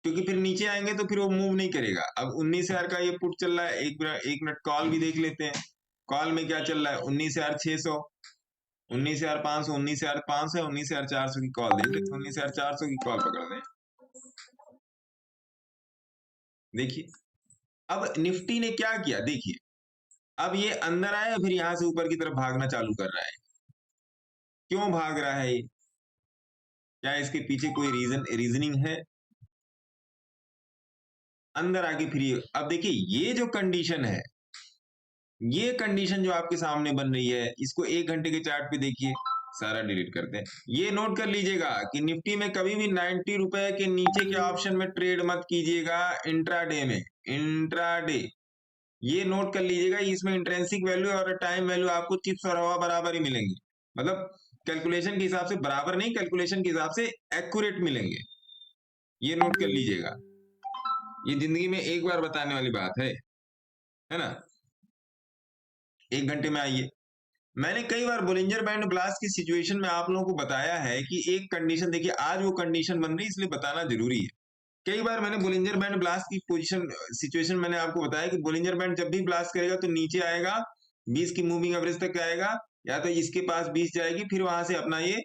A: क्योंकि फिर नीचे आएंगे तो फिर वो मूव नहीं करेगा। अब 19,000 का ये पुट चल रहा है, एक मिनट कॉल भी देख लेते हैं। कॉल में क्या चल रहा है? 19,600, 19,500, 19,500, 19,400 की कॉल देख लेते हैं। 19,400 की कॉल पकड़ लें, देखिए अब निफ्टी ने क्या किया, देखिए अब ये अंदर आया, फिर यहां से ऊपर की तरफ भागना चालू कर रहा है। क्यों भाग रहा है ये? क्या इसके पीछे कोई रीजनिंग है? अंदर आके फिर अब देखिए ये जो कंडीशन है, ये कंडीशन जो आपके सामने बन रही है, इसको 1 घंटे के चार्ट पे देखिए, सारा डिलीट करते हैं। ये नोट कर लीजिएगा कि निफ्टी में कभी भी 90 रुपए के नीचे के ऑप्शन में ट्रेड मत कीजिएगा इंट्राडे में, इंट्राडे, ये नोट कर लीजिएगा। इसमें इंट्रेंसिक वैल्यू और टाइम वैल्यू आपको चिप्स और हवा बराबर ही मिलेंगे, मतलब कैलकुलेशन के हिसाब से बराबर नहीं, कैलकुलेशन के हिसाब से एक्यूरेट मिलेंगे, ये नोट कर लीजिएगा। ये जिंदगी में एक बार बताने वाली बात है ना? 1 घंटे में आइए, मैंने कई बार बोलिंजर बैंड ब्लास्ट की सिचुएशन में आप लोगों को बताया है कि एक कंडीशन, देखिए आज वो कंडीशन बन रही है, इसलिए बताना जरूरी है। कई बार मैंने बोलिंजर बैंड ब्लास्ट की पोजीशन सिचुएशन मैंने आपको बताया कि बोलिंजर बैंड जब भी ब्लास्ट करेगा तो नीचे आएगा, 20 की मूविंग एवरेज तक आएगा, या तो इसके पास 20 जाएगी, फिर वहां से अपना ये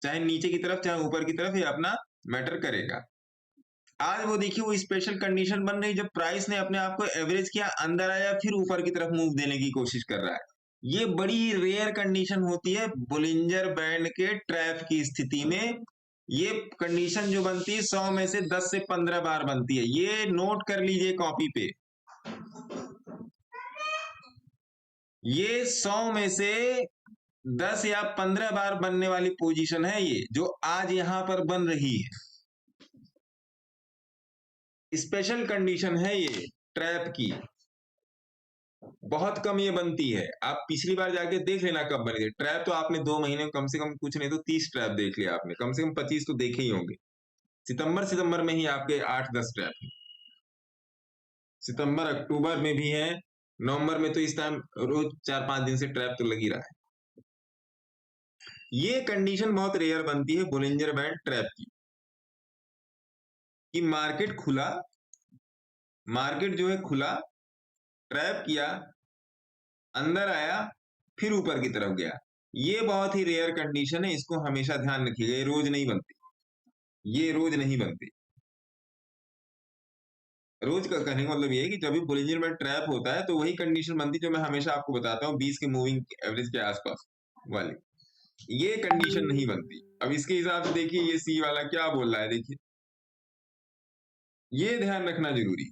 A: चाहे नीचे की तरफ चाहे ऊपर की तरफ ये अपना मैटर करेगा। आज वो देखिए वो स्पेशल कंडीशन बन रही, जब प्राइस ने अपने आप को एवरेज किया, अंदर आया, फिर ऊपर की तरफ मूव देने की कोशिश कर रहा है। ये बड़ी रेयर कंडीशन होती है बोलिंजर बैंड के ट्रैप की स्थिति में। ये कंडीशन जो बनती है 100 में से 10 से 15 बार बनती है, ये नोट कर लीजिए कॉपी पे। ये 100 में से 10 या 15 बार बनने वाली पोजीशन है, ये जो आज यहां पर बन रही है, स्पेशल कंडीशन है ये ट्रैप की, बहुत कम ये बनती है। आप पिछली बार जाके देख लेना कब बनी थी ट्रैप, तो आपने 2 महीने में कम से कम कुछ नहीं तो 30 ट्रैप देख लिया आपने, कम से कम 25 तो देखे ही होंगे। सितंबर में ही आपके 8-10 ट्रैप हैं, सितंबर अक्टूबर में भी है, नवंबर में तो इस टाइम रोज 4-5 दिन से ट्रैप तो लग ही रहा है। ये कंडीशन बहुत रेयर बनती है बोलिंजर बैंड ट्रैप की, कि मार्केट खुला, मार्केट जो है खुला, ट्रैप किया, अंदर आया, फिर ऊपर की तरफ गया। ये बहुत ही रेयर कंडीशन है, इसको हमेशा ध्यान रखिएगा, ये रोज नहीं बनती, ये रोज नहीं बनती। रोज का कहने का मतलब ये है कि जब भी बोलिंजर बैंड ट्रैप होता है तो वही कंडीशन बनती है जो मैं हमेशा आपको बताता हूँ, 20 के मूविंग एवरेज के आसपास वाली, ये कंडीशन नहीं बनती। अब इसके हिसाब से देखिए ये सी वाला क्या बोल रहा है, देखिए ये ध्यान रखना जरूरी है।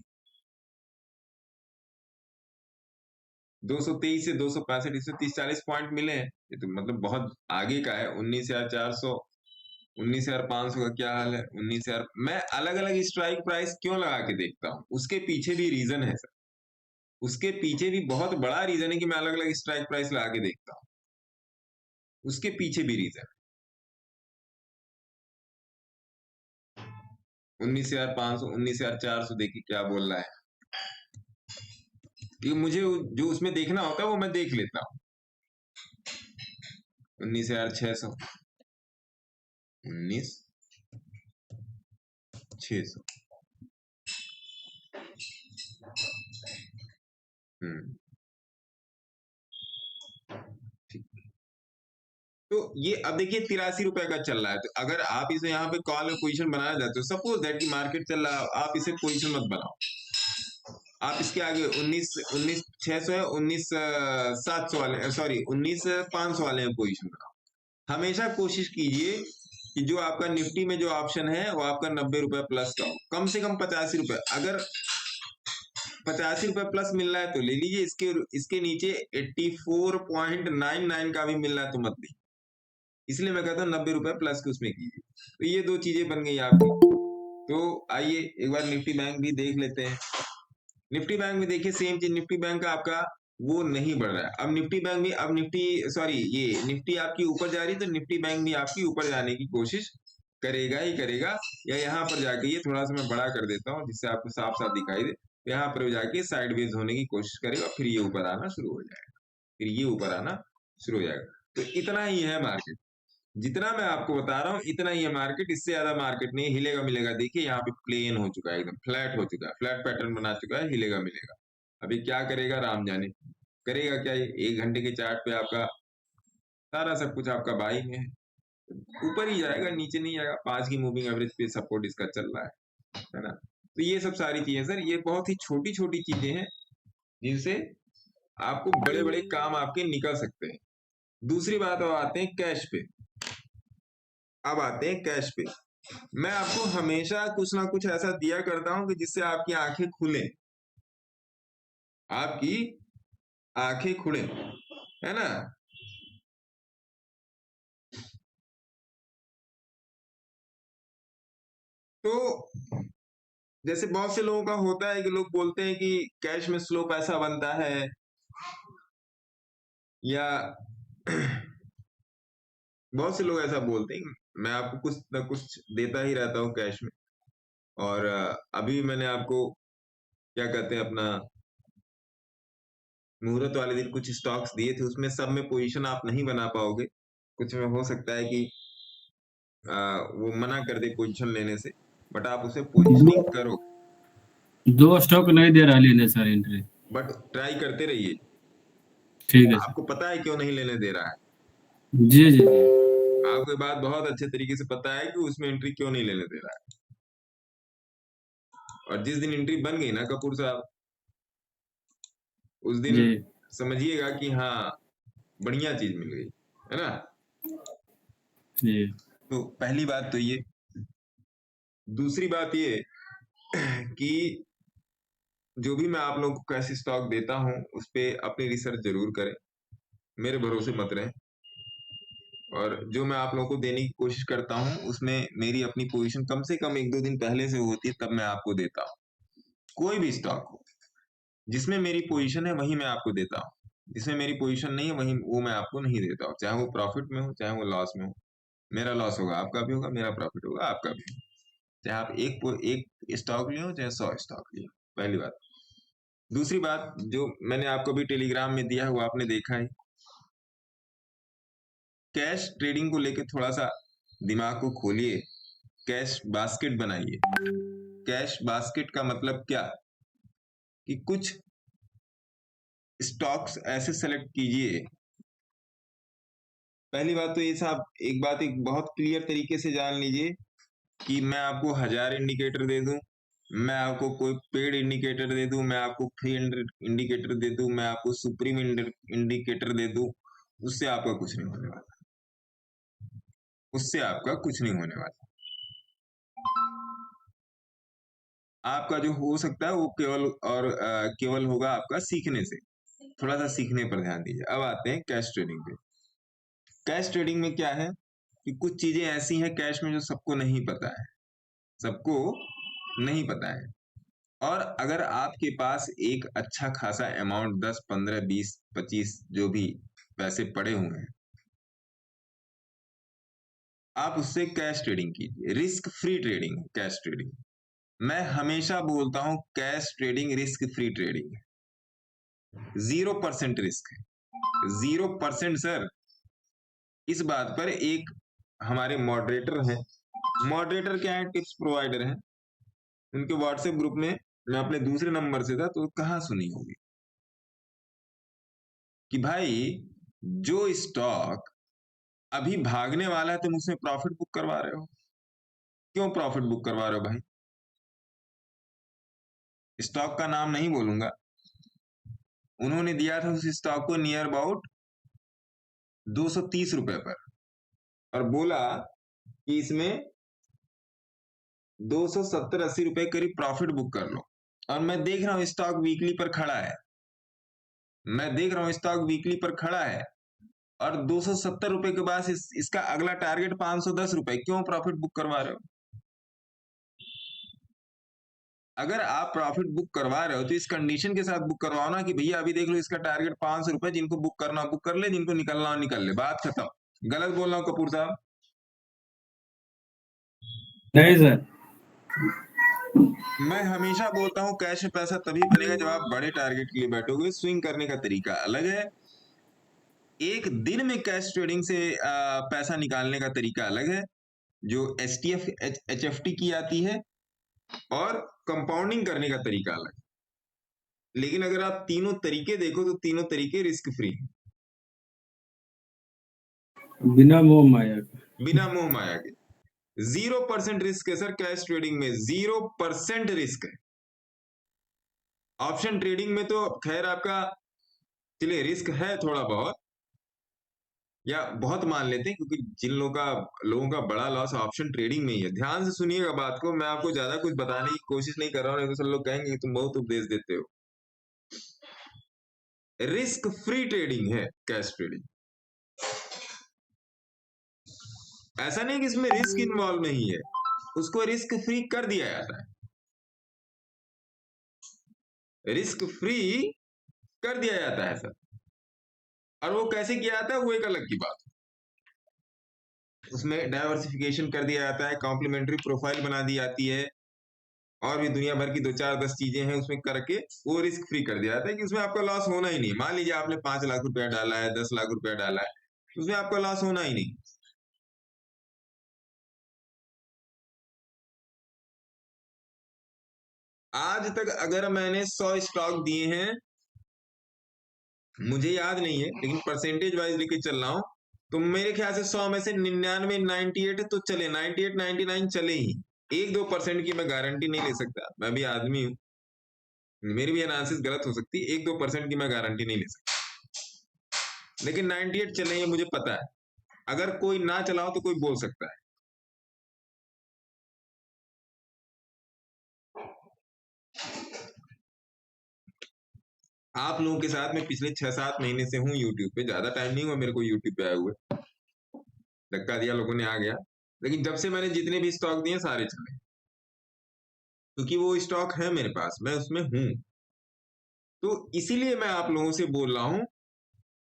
A: 223 से 265, 130-40 पॉइंट मिले हैं, ये तो मतलब बहुत आगे का है। 19,400, 19,500 का क्या हाल है? 19,000। मैं अलग अलग स्ट्राइक प्राइस क्यों लगा के देखता हूँ, उसके पीछे भी रीजन है सर, उसके पीछे भी बहुत बड़ा रीजन है कि मैं अलग अलग स्ट्राइक प्राइस लगा के देखता हूँ, उसके पीछे भी रीजन है। 19,500, 19,400 देखिए क्या बोल रहा है, कि मुझे जो उसमें देखना होता है वो मैं देख लेता हूँ। 19,600, 19,600, ठीक। तो ये अब देखिए 83 रुपए का चल रहा है, तो अगर आप इसे यहाँ पे कॉल में पोजीशन बनाना चाहते हो, सपोज दैट कि मार्केट चल रहा है, आप इसे पोजीशन मत बनाओ, आप इसके आगे 19,600 है, 19,700 वाले, सॉरी 19,500 वाले में पोजीशन बनाओ। हमेशा कोशिश कीजिए कि जो आपका निफ्टी में जो ऑप्शन है वो आपका 90 रुपए प्लस का हो, कम से कम 85 रुपए। अगर 85 रुपए प्लस मिल रहा है तो ले लीजिए, इसके नीचे 84.99 का भी मिल रहा है तो मत लीजिए। इसलिए मैं कहता हूँ 90 रुपए प्लस के उसमें कीजिए। तो ये दो चीजें बन गई आपकी। तो आइए एक बार निफ्टी बैंक भी देख लेते हैं। निफ्टी बैंक में देखिए सेम चीज, निफ्टी बैंक का आपका वो नहीं बढ़ रहा है। अब निफ्टी बैंक भी, अब ये निफ्टी आपकी ऊपर जा रही है तो निफ्टी बैंक भी आपकी ऊपर जाने की कोशिश करेगा ही करेगा। या यहाँ पर जाके, ये थोड़ा सा मैं बड़ा कर देता हूँ जिससे आपको साफ साफ दिखाई दे, यहाँ पर जाके साइडवेज होने की कोशिश करेगा, फिर ये ऊपर आना शुरू हो जाएगा, फिर ये ऊपर आना शुरू हो जाएगा। तो इतना ही है मार्केट, जितना मैं आपको बता रहा हूँ इतना ही है मार्केट, इससे ज्यादा मार्केट नहीं हिलेगा मिलेगा। देखिए यहाँ पे प्लेन हो चुका है, एकदम फ्लैट हो चुका है, फ्लैट पैटर्न बना चुका है, हिलेगा मिलेगा। अभी क्या करेगा राम जाने, करेगा क्या। ये 1 घंटे के चार्ट पे आपका सारा सब कुछ आपका बाई में है, ऊपर ही जाएगा, नीचे नहीं जाएगा। 5 की मूविंग एवरेज पे सपोर्ट इसका चल रहा है ना। तो ये सब सारी चीजें सर, ये बहुत ही छोटी छोटी चीजें हैं जिनसे आपको बड़े बड़े काम आपके निकल सकते हैं। दूसरी बात, अब आते हैं कैश पे। अब आते हैं कैश पे। मैं आपको हमेशा कुछ ना कुछ ऐसा दिया करता हूं कि जिससे आपकी आंखें खुले, आपकी आंखें खुले, है ना। तो जैसे बहुत से लोगों का होता है कि लोग बोलते हैं कि कैश में स्लो पैसा बनता है, या बहुत से लोग ऐसा बोलते हैं। मैं आपको कुछ ना कुछ देता ही रहता हूँ कैश में। और अभी मैंने आपको क्या कहते हैं, अपना मुहूर्त वाले दिन कुछ स्टॉक्स दिए थे, उसमें सब में पोजीशन आप नहीं बना पाओगे। कुछ में हो सकता है कि वो मना कर दे पोजीशन लेने से, बट आप उसे पोजीशनिंग करो।
B: 2 स्टॉक नहीं दे रहा लेने सर एंट्री।
A: बट ट्राई करते रहिए।
B: ठीक है सर।
A: आपको पता है क्यों नहीं लेने दे रहा है,
B: जी जी जी।
A: आपको ये बात बहुत अच्छे तरीके से पता है कि उसमें एंट्री क्यों नहीं लेने दे रहा है। और जिस दिन एंट्री बन गई ना कपूर साहब, उस दिन
B: जी
A: समझिएगा कि हाँ बढ़िया चीज मिल गई, है ना।
B: जी।
A: तो पहली बात तो ये। दूसरी बात ये कि जो भी मैं आप लोगों को कैसे स्टॉक देता हूं उस पे अपनी रिसर्च जरूर करें, मेरे भरोसे मत रहें। और जो मैं आप लोगों को देने की कोशिश करता हूं उसमें मेरी अपनी पोजीशन कम से कम 1-2 दिन पहले से होती है, तब मैं आपको देता हूं। कोई भी स्टॉक हो जिसमें मेरी पोजीशन है वही मैं आपको देता हूँ, जिसमें मेरी पोजीशन नहीं है वही वो मैं आपको नहीं देता हूँ, चाहे वो प्रॉफिट में हो चाहे वो लॉस में हो। मेरा लॉस होगा आपका भी होगा, मेरा प्रॉफिट होगा आपका भी होगा, चाहे आप एक स्टॉक लिए हो चाहे 100 स्टॉक लिए हो। पहली बात। दूसरी बात, जो मैंने आपको भी टेलीग्राम में दिया हुआ आपने देखा है, कैश ट्रेडिंग को लेके थोड़ा सा दिमाग को खोलिए, कैश बास्केट बनाइए। कैश बास्केट का मतलब क्या, कि कुछ स्टॉक्स ऐसे सेलेक्ट कीजिए। पहली बात तो ये साहब, एक बहुत क्लियर तरीके से जान लीजिए कि मैं आपको 1000 इंडिकेटर दे दूं, मैं आपको कोई पेड इंडिकेटर दे दूं, मैं आपको फ्री इंडिकेटर दे दूं, मैं आपको सुप्रीम इंडिकेटर दे दूं, उससे आपका कुछ नहीं होने वाला, उससे आपका कुछ नहीं होने वाला। आपका जो हो सकता है वो केवल होगा आपका सीखने से। थोड़ा सा सीखने पर ध्यान दीजिए। अब आते हैं कैश ट्रेडिंग पे। कैश ट्रेडिंग में क्या है कि कुछ चीजें ऐसी हैं कैश में जो सबको नहीं पता है, सबको नहीं पता है। और अगर आपके पास एक अच्छा खासा अमाउंट 10, 15, 20, 25 जो भी पैसे पड़े हुए हैं, आप उससे कैश ट्रेडिंग कीजिए। Risk free trading, cash trading. मैं हमेशा बोलता हूं cash trading risk free trading है, 0% रिस्क है, 0% सर। इस बात पर एक हमारे मॉडरेटर हैं, मॉडरेटर क्या है, टिप्स प्रोवाइडर हैं, उनके व्हाट्सएप ग्रुप में मैं अपने दूसरे नंबर से था, तो कहाँ सुनी होगी कि भाई जो स्टॉक अभी भागने वाला है तुम उसमें प्रॉफिट बुक करवा रहे हो। क्यों प्रॉफिट बुक करवा रहे हो भाई? स्टॉक का नाम नहीं बोलूंगा, उन्होंने दिया था उस स्टॉक को नियर अबाउट 230 रुपए पर, और बोला कि इसमें 270-80 रुपए करीब प्रॉफिट बुक कर लो, और मैं देख रहा हूं स्टॉक वीकली पर खड़ा है, मैं देख रहा हूं स्टॉक वीकली पर खड़ा है, और 270 रुपए के बाद इसका अगला टारगेट 510 रुपए, क्यों प्रॉफिट बुक करवा रहे हो? अगर आप प्रॉफिट बुक करवा रहे हो तो इस कंडीशन के साथ बुक करवाओ ना कि भैया अभी देख लो इसका टारगेट 500 रुपए, जिनको बुक करना बुक कर ले, जिनको निकलना हो निकल ले, बात खत्म। गलत बोल रहा हूं कपूर साहब?
B: नहीं सर।
A: मैं हमेशा बोलता हूं कैश में पैसा तभी बनेगा जब आप बड़े टारगेट के लिए बैठोगे। स्विंग करने का तरीका अलग है, एक दिन में कैश ट्रेडिंग से पैसा निकालने का तरीका अलग है, जो STF HFT की आती है, और कंपाउंडिंग करने का तरीका अलग है। लेकिन अगर आप तीनों तरीके देखो तो तीनों तरीके रिस्क फ्री हैं,
B: बिना मोह माया के।
A: बिना मोह माया के। 0% रिस्क है सर कैश ट्रेडिंग में, 0% रिस्क है। ऑप्शन ट्रेडिंग में तो खैर आपका चलिए रिस्क है थोड़ा बहुत, या बहुत मान लेते हैं, क्योंकि जिन लोगों का बड़ा लॉस ऑप्शन ट्रेडिंग में ही है। ध्यान से सुनिएगा बात को, मैं आपको ज्यादा कुछ बताने की कोशिश नहीं कर रहा हूं, नहीं तो सब लोग कहेंगे कि तुम बहुत उपदेश देते हो। रिस्क फ्री ट्रेडिंग है कैश ट्रेडिंग। ऐसा नहीं कि इसमें रिस्क इन्वॉल्व नहीं है, उसको रिस्क फ्री कर दिया जाता है, रिस्क फ्री कर दिया जाता है सर। और वो कैसे किया जाता है वो एक अलग की बात है। उसमें डाइवर्सिफिकेशन कर दिया जाता है, कॉम्प्लीमेंट्री प्रोफाइल बना दी जाती है, और भी दुनिया भर की 2-4-10 चीजें हैं उसमें करके वो रिस्क फ्री कर दिया जाता है कि उसमें आपका लॉस होना ही नहीं। मान लीजिए आपने 5 लाख रुपया डाला है, 10 लाख रुपया डाला है, उसमें आपका लॉस होना ही नहीं। आज तक अगर मैंने 100 स्टॉक दिए हैं, मुझे याद नहीं है लेकिन परसेंटेज वाइज लेके चल रहा हूं, तो मेरे ख्याल से 100 में से 99, 98 तो चले, 98, 99 चले ही। 1-2% की मैं गारंटी नहीं ले सकता, मैं भी आदमी हूं, मेरी भी एनालिसिस गलत हो सकती है, 1-2% की मैं गारंटी नहीं ले सकता, लेकिन 98 चले मुझे पता है। अगर कोई ना चलाओ तो कोई बोल सकता है। आप लोगों के साथ में पिछले 6-7 महीने से हूं यूट्यूब पे, ज्यादा टाइम नहीं हुआ मेरे को यूट्यूब पे आए हुए, धक्का दिया लोगों ने आ गया, लेकिन जब से मैंने जितने भी स्टॉक दिए सारे चले, क्योंकि वो स्टॉक है मेरे पास, मैं उसमें हूं। तो इसीलिए मैं आप लोगों से बोल रहा हूं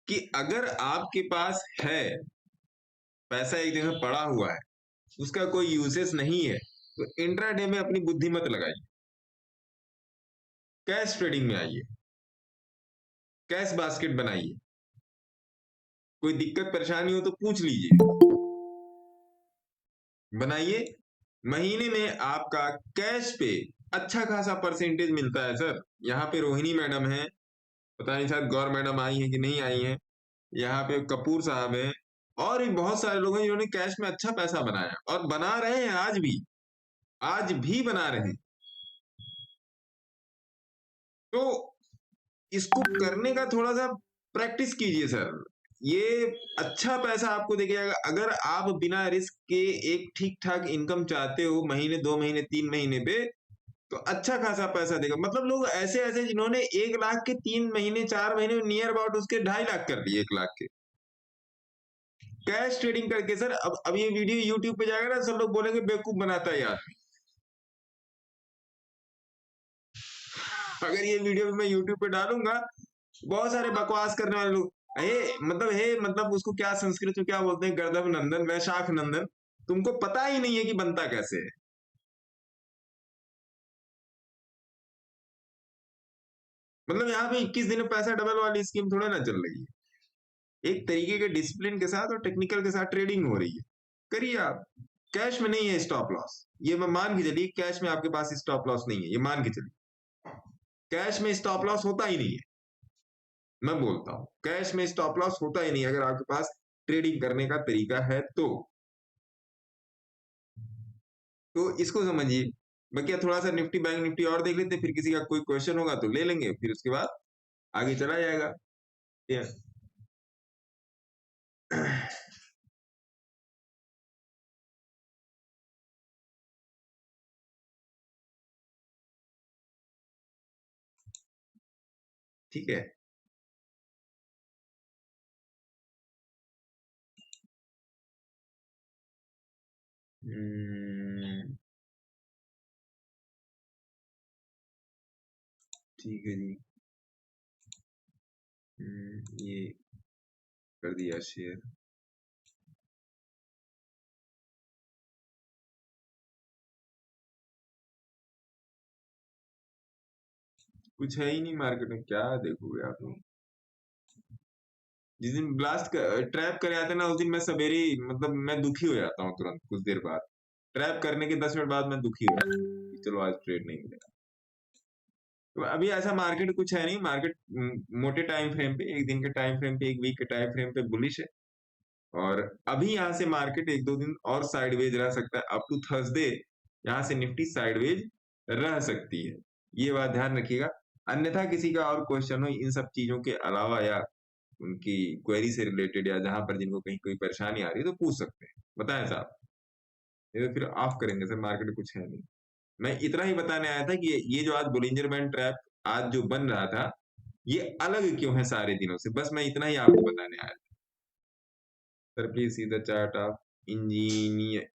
A: कि अगर आपके पास है पैसा, एक जगह पड़ा हुआ है, उसका कोई यूजेस नहीं है, तो इंट्राडे में अपनी बुद्धि मत लगाइए, कैश ट्रेडिंग में आइए, कैश बास्केट बनाइए। कोई दिक्कत परेशानी हो तो पूछ लीजिए, बनाइए। महीने में आपका कैश पे अच्छा खासा परसेंटेज मिलता है सर। यहाँ पे रोहिणी मैडम है, पता नहीं शायद गौर मैडम आई है कि नहीं आई है, यहाँ पे कपूर साहब हैं, और भी बहुत सारे लोग हैं जिन्होंने कैश में अच्छा पैसा बनाया और बना रहे हैं, आज भी बना रहे हैं। तो इसको करने का थोड़ा सा प्रैक्टिस कीजिए सर, ये अच्छा पैसा आपको देके जाएगा। अगर आप बिना रिस्क के एक ठीक ठाक इनकम चाहते हो, महीने 2 महीने 3 महीने पे, तो अच्छा खासा पैसा देगा। मतलब लोग ऐसे ऐसे जिन्होंने 1 लाख के 3 महीने 4 महीने नियर अबाउट उसके 2.5 लाख कर दिए, 1 लाख के कैश ट्रेडिंग करके सर। अब ये वीडियो यूट्यूब पे जाएगा ना, सब लोग बोलेंगे बेवकूफ बनाता है यार। अगर ये वीडियो मैं यूट्यूब पे डालूंगा, बहुत सारे बकवास करने वाले लोग, हे मतलब उसको क्या संस्कृत में क्या बोलते हैं, गर्दभ नंदन, वैशाख नंदन, तुमको पता ही नहीं है कि बनता कैसे है। मतलब यहाँ पे 21 दिन में पैसा डबल वाली स्कीम थोड़ा ना चल रही है। एक तरीके के डिसिप्लिन के साथ और टेक्निकल के साथ ट्रेडिंग हो रही है, करिए आप। कैश में नहीं है स्टॉप लॉस, ये मैं मान के चलिए, कैश में आपके पास स्टॉप लॉस नहीं है, ये मान के चलिए। कैश में स्टॉप लॉस होता ही नहीं है, मैं बोलता हूं कैश में स्टॉप लॉस होता ही नहीं अगर आपके पास ट्रेडिंग करने का तरीका है तो इसको समझिए। बाकी थोड़ा सा निफ्टी बैंक निफ्टी और देख लेते, फिर किसी का कोई क्वेश्चन होगा तो ले लेंगे, फिर उसके बाद आगे चला जाएगा। ठीक है। ठीक है जी। ये कर दिया शेयर। कुछ है ही नहीं मार्केट में, क्या देखोगे आप लोग। जिस दिन ब्लास्ट ट्रैप करे आते ना, उस दिन मैं सवेरे मतलब मैं दुखी हो जाता हूँ तुरंत कुछ देर बाद। ट्रैप करने के 10 मिनट बाद मैं दुखी हो जाता हूँ, चलो आज ट्रेड नहीं मिलेगा। तो अभी ऐसा मार्केट कुछ है नहीं। मार्केट मोटे टाइम फ्रेम पे, एक दिन के टाइम फ्रेम पे, एक वीक के टाइम फ्रेम पे बुलिश है। और अभी यहाँ से मार्केट 1-2 दिन और साइडवेज रह सकता है। अप टू थर्सडे यहाँ से निफ्टी साइडवेज रह सकती है, ये बात ध्यान रखिएगा। अन्यथा किसी का और क्वेश्चन हो इन सब चीजों के अलावा, या उनकी क्वेरी से रिलेटेड, या जहां पर जिनको कहीं कोई परेशानी आ रही है, तो पूछ सकते हैं, बताएं साहब। ये तो फिर ऑफ करेंगे सर, मार्केट कुछ है नहीं। मैं इतना ही बताने आया था कि ये जो आज बोलिंजर बैंड ट्रैप आज जो बन रहा था, ये अलग क्यों है सारे दिनों से, बस मैं इतना ही आपको बताने आया था। Sir please see the chart of engineer,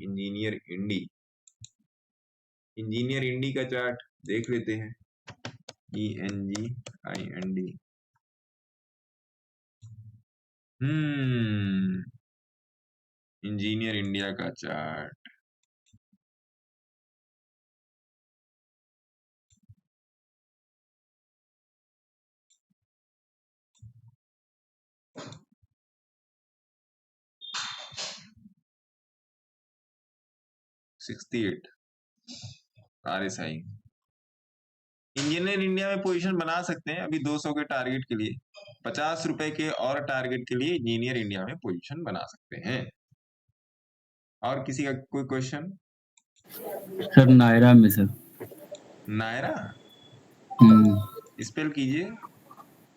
A: engineer इंडी। इंजीनियर इंडी का चार्ट देख लेते हैं। ENGIND। इंजीनियर इंडिया का चार्ट। $68 RSI। इंजीनियर इंडिया में पोजीशन बना सकते हैं अभी 200 के टारगेट के लिए। 50 रुपए के और टारगेट के लिए इंजीनियर इंडिया में पोजीशन बना सकते हैं। और किसी का कोई क्वेश्चन?
B: सर नायरा में सर।
A: नायरा स्पेल कीजिए।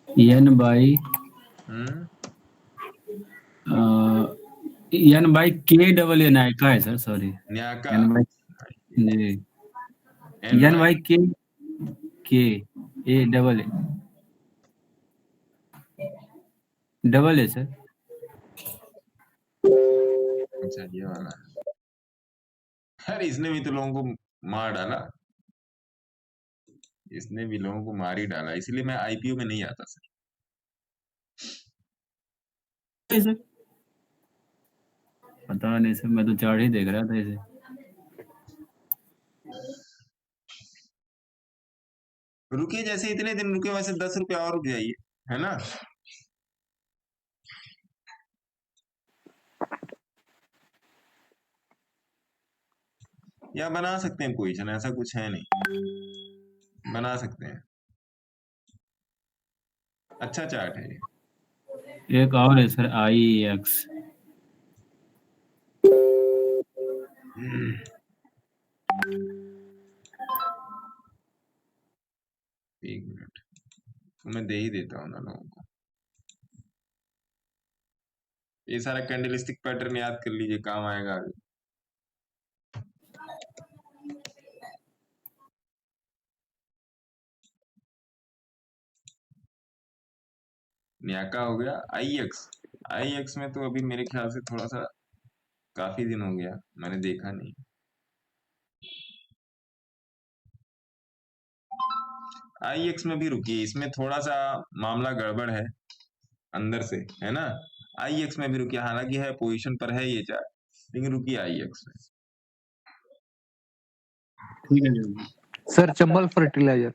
B: NY NY नायका है सर, सॉरी।
A: न्याका।
B: NY जी,
A: NY
B: NYK A सर।
A: अच्छा ये वाला। अरे इसने भी तो लोगों को मार डाला, इसने भी लोगों को मार ही डाला, इसलिए मैं IPO में नहीं आता सर।
B: सर पता नहीं सर, मैं तो चार्ट ही देख रहा था इसे।
A: रुकिए, जैसे इतने दिन रुके वैसे 10 रुपए और रुक जाइए, है ना। या बना सकते हैं पोजीशन, ऐसा कुछ है नहीं, बना सकते हैं। अच्छा चार्ट है ये।
B: एक और है सर IEX।
A: एक मिनट, तो मैं दे ही देता हूँ ना लोगों को। ये सारा कैंडलस्टिक पैटर्न याद कर लीजिए, काम आएगा आगे। न्याका हो गया। IEX में तो अभी मेरे ख्याल से थोड़ा सा काफी दिन हो गया, मैंने देखा नहीं। IEX में भी रुकिए, इसमें थोड़ा सा मामला गड़बड़ है अंदर से, है ना। IEX में भी रुकिए, हालांकि है पोजीशन पर है ये चार्ट, लेकिन रुकिए IEX में।
B: ठीक है
C: सर चंबल फर्टिलाइजर।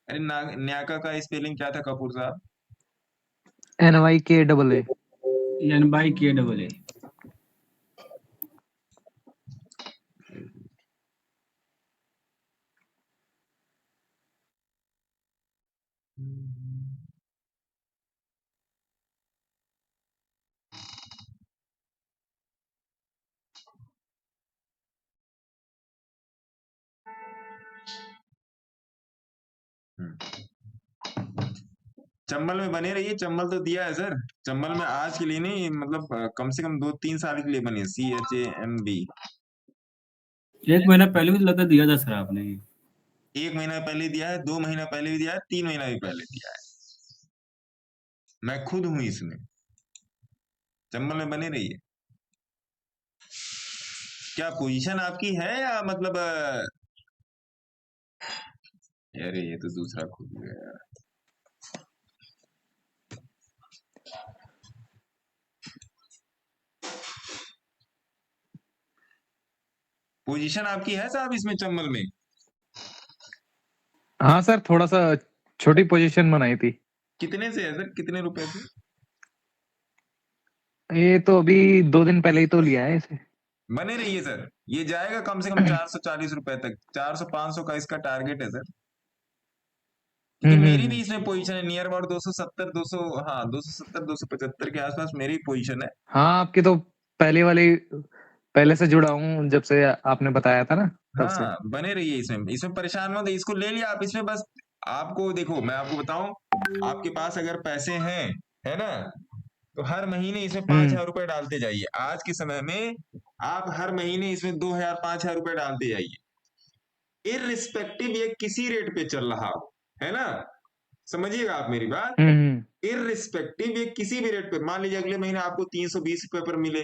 A: अरे न्याका का स्पेलिंग क्या था कपूर साहब?
C: NYKAA।
B: NYKAA।
A: चंबल में बने रहिए, चंबल तो दिया है सर। चंबल में आज के लिए नहीं, मतलब कम से कम 2-3 साल के लिए बनिए। CHAMB।
B: 1 महीना पहले भी तो लगता दिया था सर आपने।
A: 1 महीना पहले दिया है, 2 महीना पहले भी दिया है, 3 महीना भी पहले दिया है। मैं खुद हूं इसमें। चंबल में बने रहिए। क्या पोजीशन आपकी है या मतलब अरे ये तो दूसरा खुद गया। पोजीशन आपकी है साहब इसमें चंबल में?
E: हाँ सर, थोड़ा सा छोटी पोजीशन बनाई थी।
A: कितने से है सर, कितने रुपए से?
E: ये तो अभी 2 दिन पहले ही तो लिया है इसे।
A: बने रहिए सर, ये जाएगा कम से कम 440 रुपए तक। 400-500 का इसका टारगेट है सर। क्योंकि मेरी भी इसमें पोजीशन है नियर अबाउट 270, 200, हाँ 270 275 के आसपास मेरी पोजीशन है।
E: हाँ, आपकी तो पहले से जुड़ा हूँ, जब से आपने बताया था ना, तब से।
A: हाँ बने रहिए इसमें, इसमें परेशान मत, इसको ले लिया आप। इसमें बस आपको देखो, मैं आपको बताऊं, आपके पास अगर पैसे हैं, है ना, तो हर महीने इसमें 5,000 रुपए डालते जाइए। आज के समय में आप हर महीने इसमें 2,000 5,000 रुपए डालते जाइए, इररिस्पेक्टिव ये किसी रेट पे चल रहा हो, है ना, समझिएगा आप मेरी बात। इररिस्पेक्टिव ये किसी भी रेट पे, मान लीजिए अगले महीने आपको 320 रुपए पर मिले,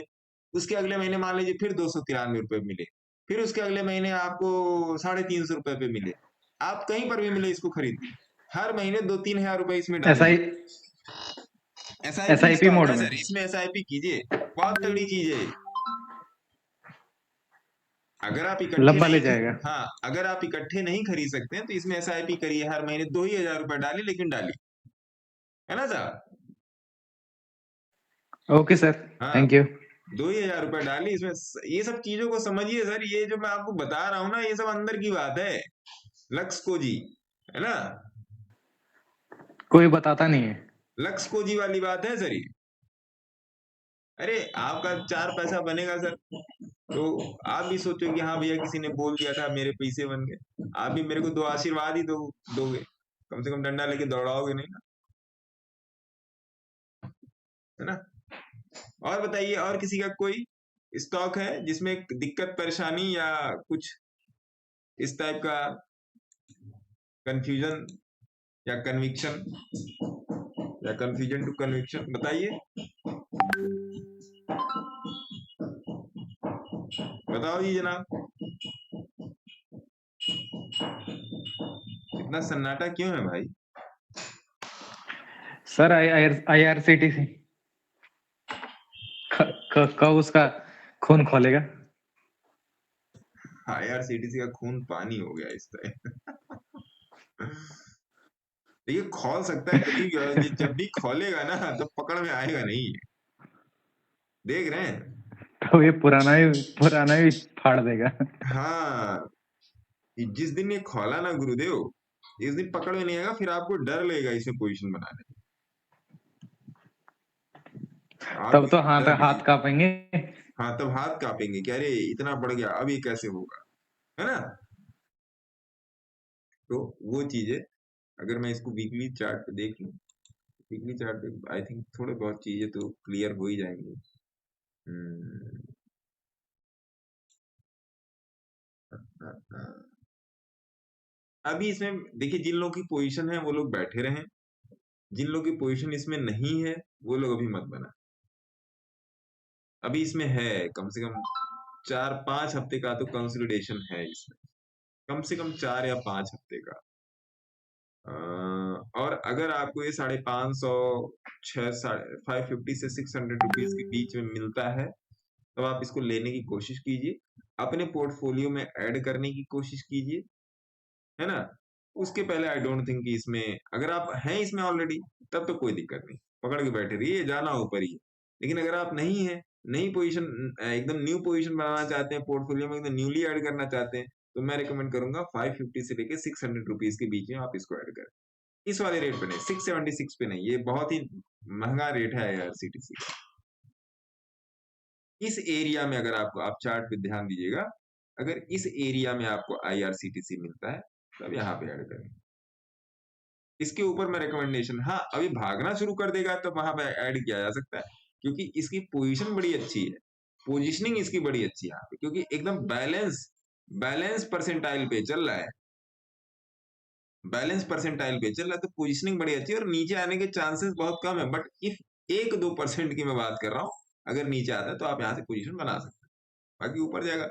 A: उसके अगले महीने मान लीजिए फिर 293 रुपए मिले, फिर उसके अगले महीने आपको 350 रुपए पे मिले, आप कहीं पर भी मिले इसको खरीदिए। हर महीने 2-3 हजार रुपए इसमें डालिए। SIP
E: SIP
A: स्टॉक
E: मोड
A: है
E: में।
A: सर, इसमें SIP कीजिए, बहुत तगड़ी चीज है। अगर आप इकट्ठे
E: लंबा ले
A: नहीं,
E: जाएगा।
A: हाँ अगर आप इकट्ठे नहीं खरीद सकते हैं तो इसमें SIP करिए, हर महीने 2,000 रुपए डालिए, लेकिन डालिए, है ना साहब।
E: ओके सर,
A: हाँ
E: थैंक यू।
A: 2,000 रुपए डालिए इसमें। ये सब चीजों को समझिए सर, ये जो मैं आपको बता रहा हूं ना, ये सब अंदर की बात है, लक्स को जी, है ना,
E: कोई बताता नहीं है।
A: लक्स को जी वाली बात है सर ये। अरे आपका 4 पैसा बनेगा सर, तो आप भी सोचो कि हाँ भैया किसी ने बोल दिया था, मेरे पैसे बन गए। आप भी मेरे को 2 आशीर्वाद ही दोगे, कम से कम डंडा लेके दौड़ाओगे नहीं ना, है ना। और बताइए, और किसी का कोई स्टॉक है जिसमें दिक्कत परेशानी या कुछ इस टाइप का कंफ्यूजन या कन्विक्शन या कंफ्यूजन टू कन्विक्शन, बताइए, बताओ जी जनाब। इतना सन्नाटा क्यों है भाई?
E: सर IRCTC कब उसका खून खोलेगा?
A: IRCTC का खून पानी हो गया इस टाइम। देखिए खोल सकता है कभी भी, जब भी खोलेगा ना तो पकड़ में आएगा नहीं, देख रहे हैं।
E: तो ये पुराना ही फाड़ देगा।
A: हाँ जिस दिन ये खोला ना गुरुदेव, इस दिन पकड़ में नहीं आएगा, फिर आपको डर लगेगा इसमें पोजीशन बनाने में, आपको
E: तब तो
A: डर
E: हाथ
A: लगेगा।
E: कांपेंगे।
A: हाँ तब हाथ कांपेंगे कि अरे इतना बढ़ गया, अब ये कैसे होगा, है ना। तो वो चीज है। अगर मैं इसको वीकली चार्ट पे देख लूं, वीकली चार्ट पे आई थिंक थोड़े बहुत चीजें तो क्लियर हो ही जाएंगी। हम्म, अभी इसमें देखिए, जिन लोगों की पोजीशन है वो लोग बैठे रहें, जिन लोगों की पोजीशन इसमें नहीं है वो लोग अभी मत बना। अभी इसमें है कम से कम 4-5 हफ्ते का तो कंसोलिडेशन है इसमें, कम से कम 4 या 5 हफ्ते का। और अगर आपको ये 550, 550 से 600 रुपीज के बीच में मिलता है, तो आप इसको लेने की कोशिश कीजिए, अपने पोर्टफोलियो में ऐड करने की कोशिश कीजिए, है ना। उसके पहले आई डोंट थिंक कि इसमें, अगर आप हैं इसमें ऑलरेडी, तब तो कोई दिक्कत नहीं, पकड़ के बैठे रहिए, जाना ऊपर ही। लेकिन अगर आप नहीं है, नई पोजीशन, एकदम न्यू पोजीशन बनाना चाहते हैं पोर्टफोलियो में, एकदम न्यूली ऐड करना चाहते हैं, तो मैं रिकमेंड करूंगा 550 से लेके 600 रुपीज के बीच में आप इसको ऐड करें। इस वाले रेट पे नहीं, 676 पे नहीं, ये बहुत ही महंगा रेट है IRCTC का। इस एरिया में अगर आपको, आप चार्ट पे ध्यान दीजिएगा, अगर इस एरिया में आपको IRCTC मिलता है, तब यहाँ पे ऐड करें। इसके ऊपर मैं रिकमेंडेशन, हाँ अभी भागना शुरू कर देगा तो वहां पे ऐड किया जा सकता है, क्योंकि इसकी पोजीशन बड़ी अच्छी है, पोजीशनिंग इसकी बड़ी अच्छी है यहाँ पे, क्योंकि एकदम बैलेंस परसेंटाइल पे चल रहा है, बैलेंस परसेंटाइल पे चल रहा है, तो पोजीशनिंग बड़ी अच्छी है और नीचे आने के चांसेस बहुत कम है। बट इफ 1-2% की मैं बात कर रहा हूँ, अगर नीचे आता है तो आप यहाँ से पोजीशन बना सकते हैं, बाकी ऊपर जाएगा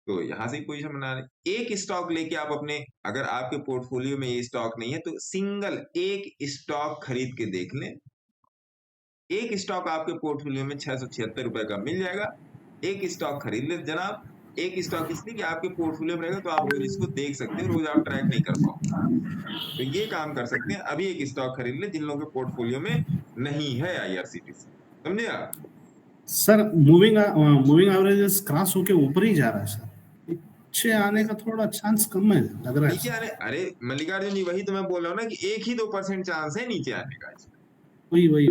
A: तो यहाँ से ही पोजीशन बना रहे। एक स्टॉक लेके आप अपने, अगर आपके पोर्टफोलियो में ये स्टॉक नहीं है तो सिंगल एक स्टॉक खरीद के देख लें। एक स्टॉक आपके पोर्टफोलियो में 676 रुपए का मिल जाएगा, एक स्टॉक खरीद ले जनाब। एक स्टॉक इसलिए कि आपके पोर्टफोलियो में रहेगा तो आप रोज इसको देख सकते हो, रोज आप ट्रैक नहीं कर पाओगे, तो ये काम कर सकते हैं। अभी एक स्टॉक खरीद ले जिन लोगों के पोर्टफोलियो में नहीं है IRCTC, समझे आप?
F: सर मूविंग एवरेजेस क्रॉस होके ऊपर ही जा रहा है सर, नीचे आने का थोड़ा चांस कम है लग रहा है
A: नीचे
F: सर।
A: आने, अरे मल्लिकार्जुन जी वही तो मैं बोल रहा हूँ ना कि 1 ही 2% चांस है नीचे आने का,
F: वही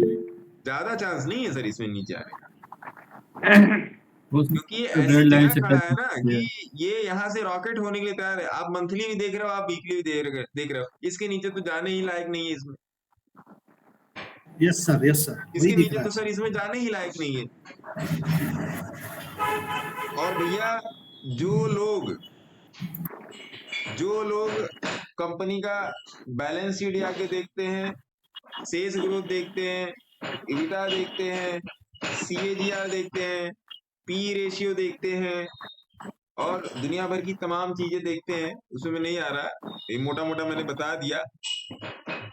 A: ज्यादा चांस नहीं है सर इसमें नीचे आने का,
B: हो
A: क्योंकि ये
B: सकता है
A: ऐसी
B: डेढ़ लाइन
A: जगह
B: से
A: खड़ा
B: टच
A: है ना
B: हो
A: कि
B: गया।
A: ये यहाँ से रॉकेट होने के लिए तैयार है। आप मंथली भी देख रहे हो, आप वीकली भी देख रहे हो, इसके नीचे तो जाने ही लायक नहीं है इसमें,
F: यस सर वही
A: इसके
F: दिख
A: नीचे
F: रहा
A: तो
F: है
A: सर इसमें जाने ही लायक नहीं है। और भैया जो लोग कंपनी का बैलेंस शीट जाके देखते हैं, सेल्स ग्रोथ देखते हैं, EBITDA देखते हैं, CAGR देखते हैं, PE रेशियो देखते हैं और दुनिया भर की तमाम चीजें देखते हैं, उसमें नहीं आ रहा, ये मोटा मोटा मैंने बता दिया,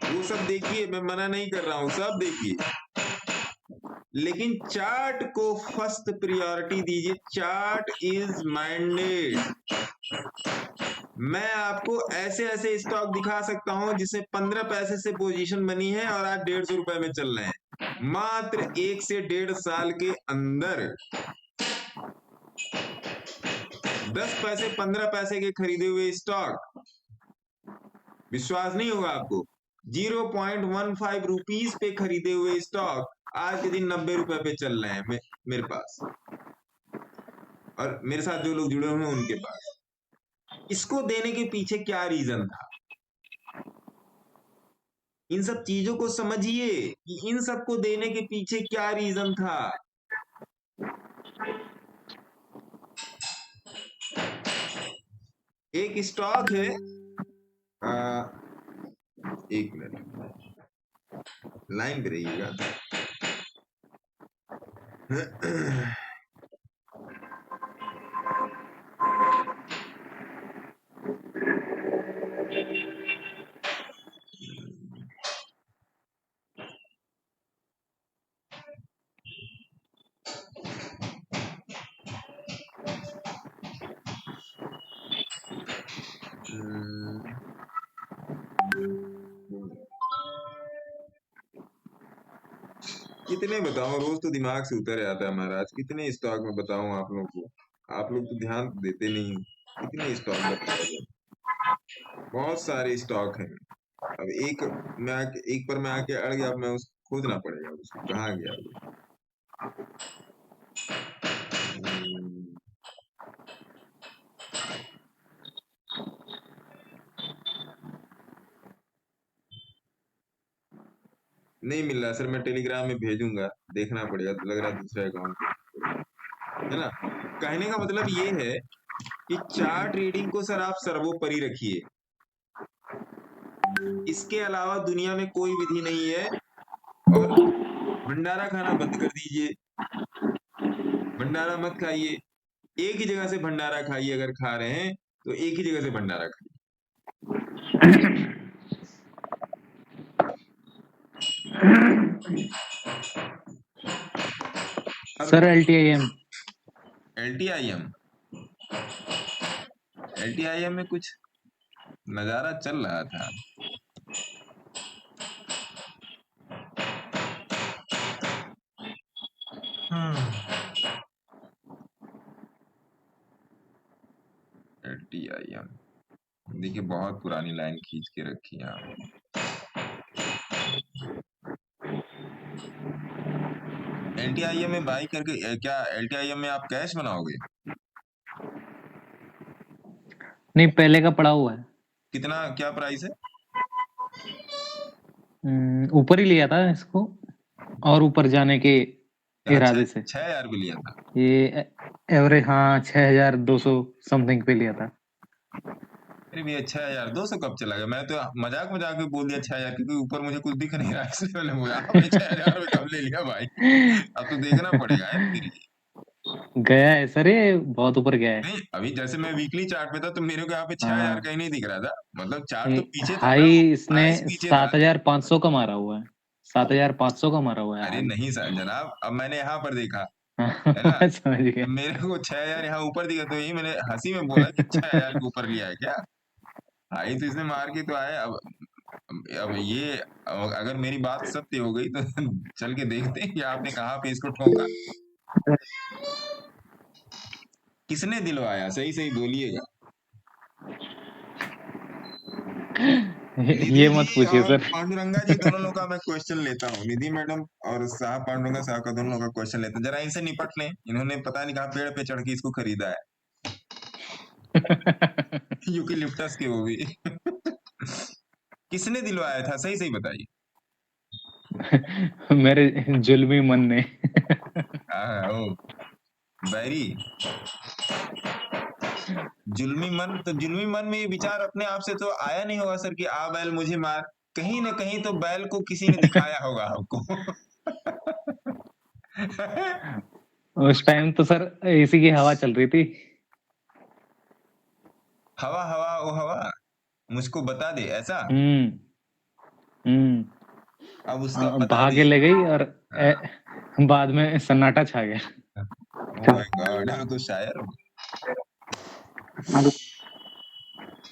A: वो सब देखिए, मैं मना नहीं कर रहा हूं, सब देखिए, लेकिन चार्ट को फर्स्ट प्रायोरिटी दीजिए। Chart is mandate. मैं आपको ऐसे स्टॉक दिखा सकता हूं जिसमें 15 पैसे से पोजीशन बनी है और आज 150 रुपए में चल रहे हैं, मात्र 1 से 1.5 साल के अंदर 10 पैसे 15 पैसे के खरीदे हुए स्टॉक, विश्वास नहीं होगा आपको, 0.15 रुपीस पे खरीदे हुए स्टॉक आज के दिन 90 रुपए पे चल रहे हैं मेरे पास, और मेरे साथ जो लोग जुड़े हुए हैं उनके पास। इसको देने के पीछे क्या रीजन था, इन सब चीजों को समझिए कि इन सब को देने के पीछे क्या रीजन था। एक स्टॉक है, एक मिनट लाइन पे रहिएगा। कितने बताऊं, रोज तो दिमाग से उतर आता है महाराज, कितने स्टॉक में बताऊं आप लोगों को, आप लोग तो ध्यान देते नहीं, कितने स्टॉक बताओगे, बहुत सारे स्टॉक हैं। अब एक पर मैं आके अड़ गया, अब मैं उसको खोजना पड़ेगा, उसको कहाँ गया वो। नहीं मिल रहा सर, मैं टेलीग्राम में भेजूंगा, देखना पड़ेगा, तो लग रहा है दूसरे अकाउंट है ना। कहने का मतलब ये है कि चार्ट रीडिंग को सर आप सर्वोपरि रखिए, इसके अलावा दुनिया में कोई विधि नहीं है। और भंडारा खाना बंद कर दीजिए, भंडारा मत खाइए, एक ही जगह से भंडारा खाइए, अगर खा रहे हैं तो एक ही जगह से भंडारा खाइए।
C: सर
A: LTIM में कुछ नजारा चल रहा था, LTIM देखिए, बहुत पुरानी लाइन खींच के रखी है आपने। LTIM में बाई करके, क्या LTIM में आप कैश बनाओगे?
C: नहीं, पहले का पड़ा हुआ है।
A: कितना, क्या प्राइस है?
E: ऊपर ही लिया था इसको और ऊपर जाने के
A: क्या
E: इरादे से
A: 6,000 पे लिया था?
E: ये एवरेज हाँ 6200 समथिंग पे लिया था।
A: अरे भैया 6,200 कब चला गया? मैं तो मजाक मजाक में बोल दिया 6,000 क्योंकि ऊपर मुझे कुछ दिख नहीं रहा है, इसलिए मैंने बोला आपने 6,000 में कब ले लिया भाई? अब तो देखना पड़ेगा यार फिर ये।
E: गया है सर, ये बहुत ऊपर गया है।
A: नहीं अभी जैसे मैं वीकली चार्ट पे था तो मेरे को यहाँ पे 6,000
E: हाँ
A: कहीं नहीं दिख रहा था, मतलब चार्ट तो पीछे था ना,
E: हाई इसने
A: प्राइस पीछे था।
E: 7500 का मारा हुआ है, 7500 का मारा हुआ है
A: अरे
E: हाई।
A: नहीं सर जनाब, अब मैंने यहाँ पर देखा है ना,
E: समझ गए।
A: तो मेरे को 6,000 यहाँ ऊपर दिखा, तो यही मैंने हंसी में बोला कि 6,000 के ऊपर लिया है क्या? हाई तो इसने मार के तो आया। अब ये अगर मेरी बात सत्य हो गई तो चल के देखते हैं कि आपने कहाँ पे इसको ठोका, किसने दिलवाया, सही सही बोलिएगा। निधि
E: ये मत
A: जी
E: पूछिए
A: और
E: सर।
A: पांडुरंगा जी दोनों लोग का मैं क्वेश्चन लेता हूँ, निधि मैडम और साहब पांडुरंगा साहब का दोनों लोग का क्वेश्चन लेते हैं, जरा इनसे निपट लें। इन्होंने पता नहीं कहाँ पेड़ पे चढ़ के इसको खरीदा है यूकेलिप्टस के वो भी किसने दिलवाया था, सही सही बताइए।
E: मेरे जुल्मी मन ने।
A: हाँ ओ बैरी जुल्मी मन, तो जुल्मी मन में ये विचार अपने आप से तो आया नहीं होगा सर कि आ बैल मुझे मार, कहीं ना कहीं तो बैल को किसी ने दिखाया होगा आपको
E: उस टाइम तो सर एसी की हवा चल रही थी।
A: हवा हवा ओ हवा मुझको बता दे, ऐसा। अब उसका बता
E: भाग के
A: दे।
E: ले गई और बाद में सन्नाटा छा गया।
A: ओह माय गॉड, हम तो शायर हो।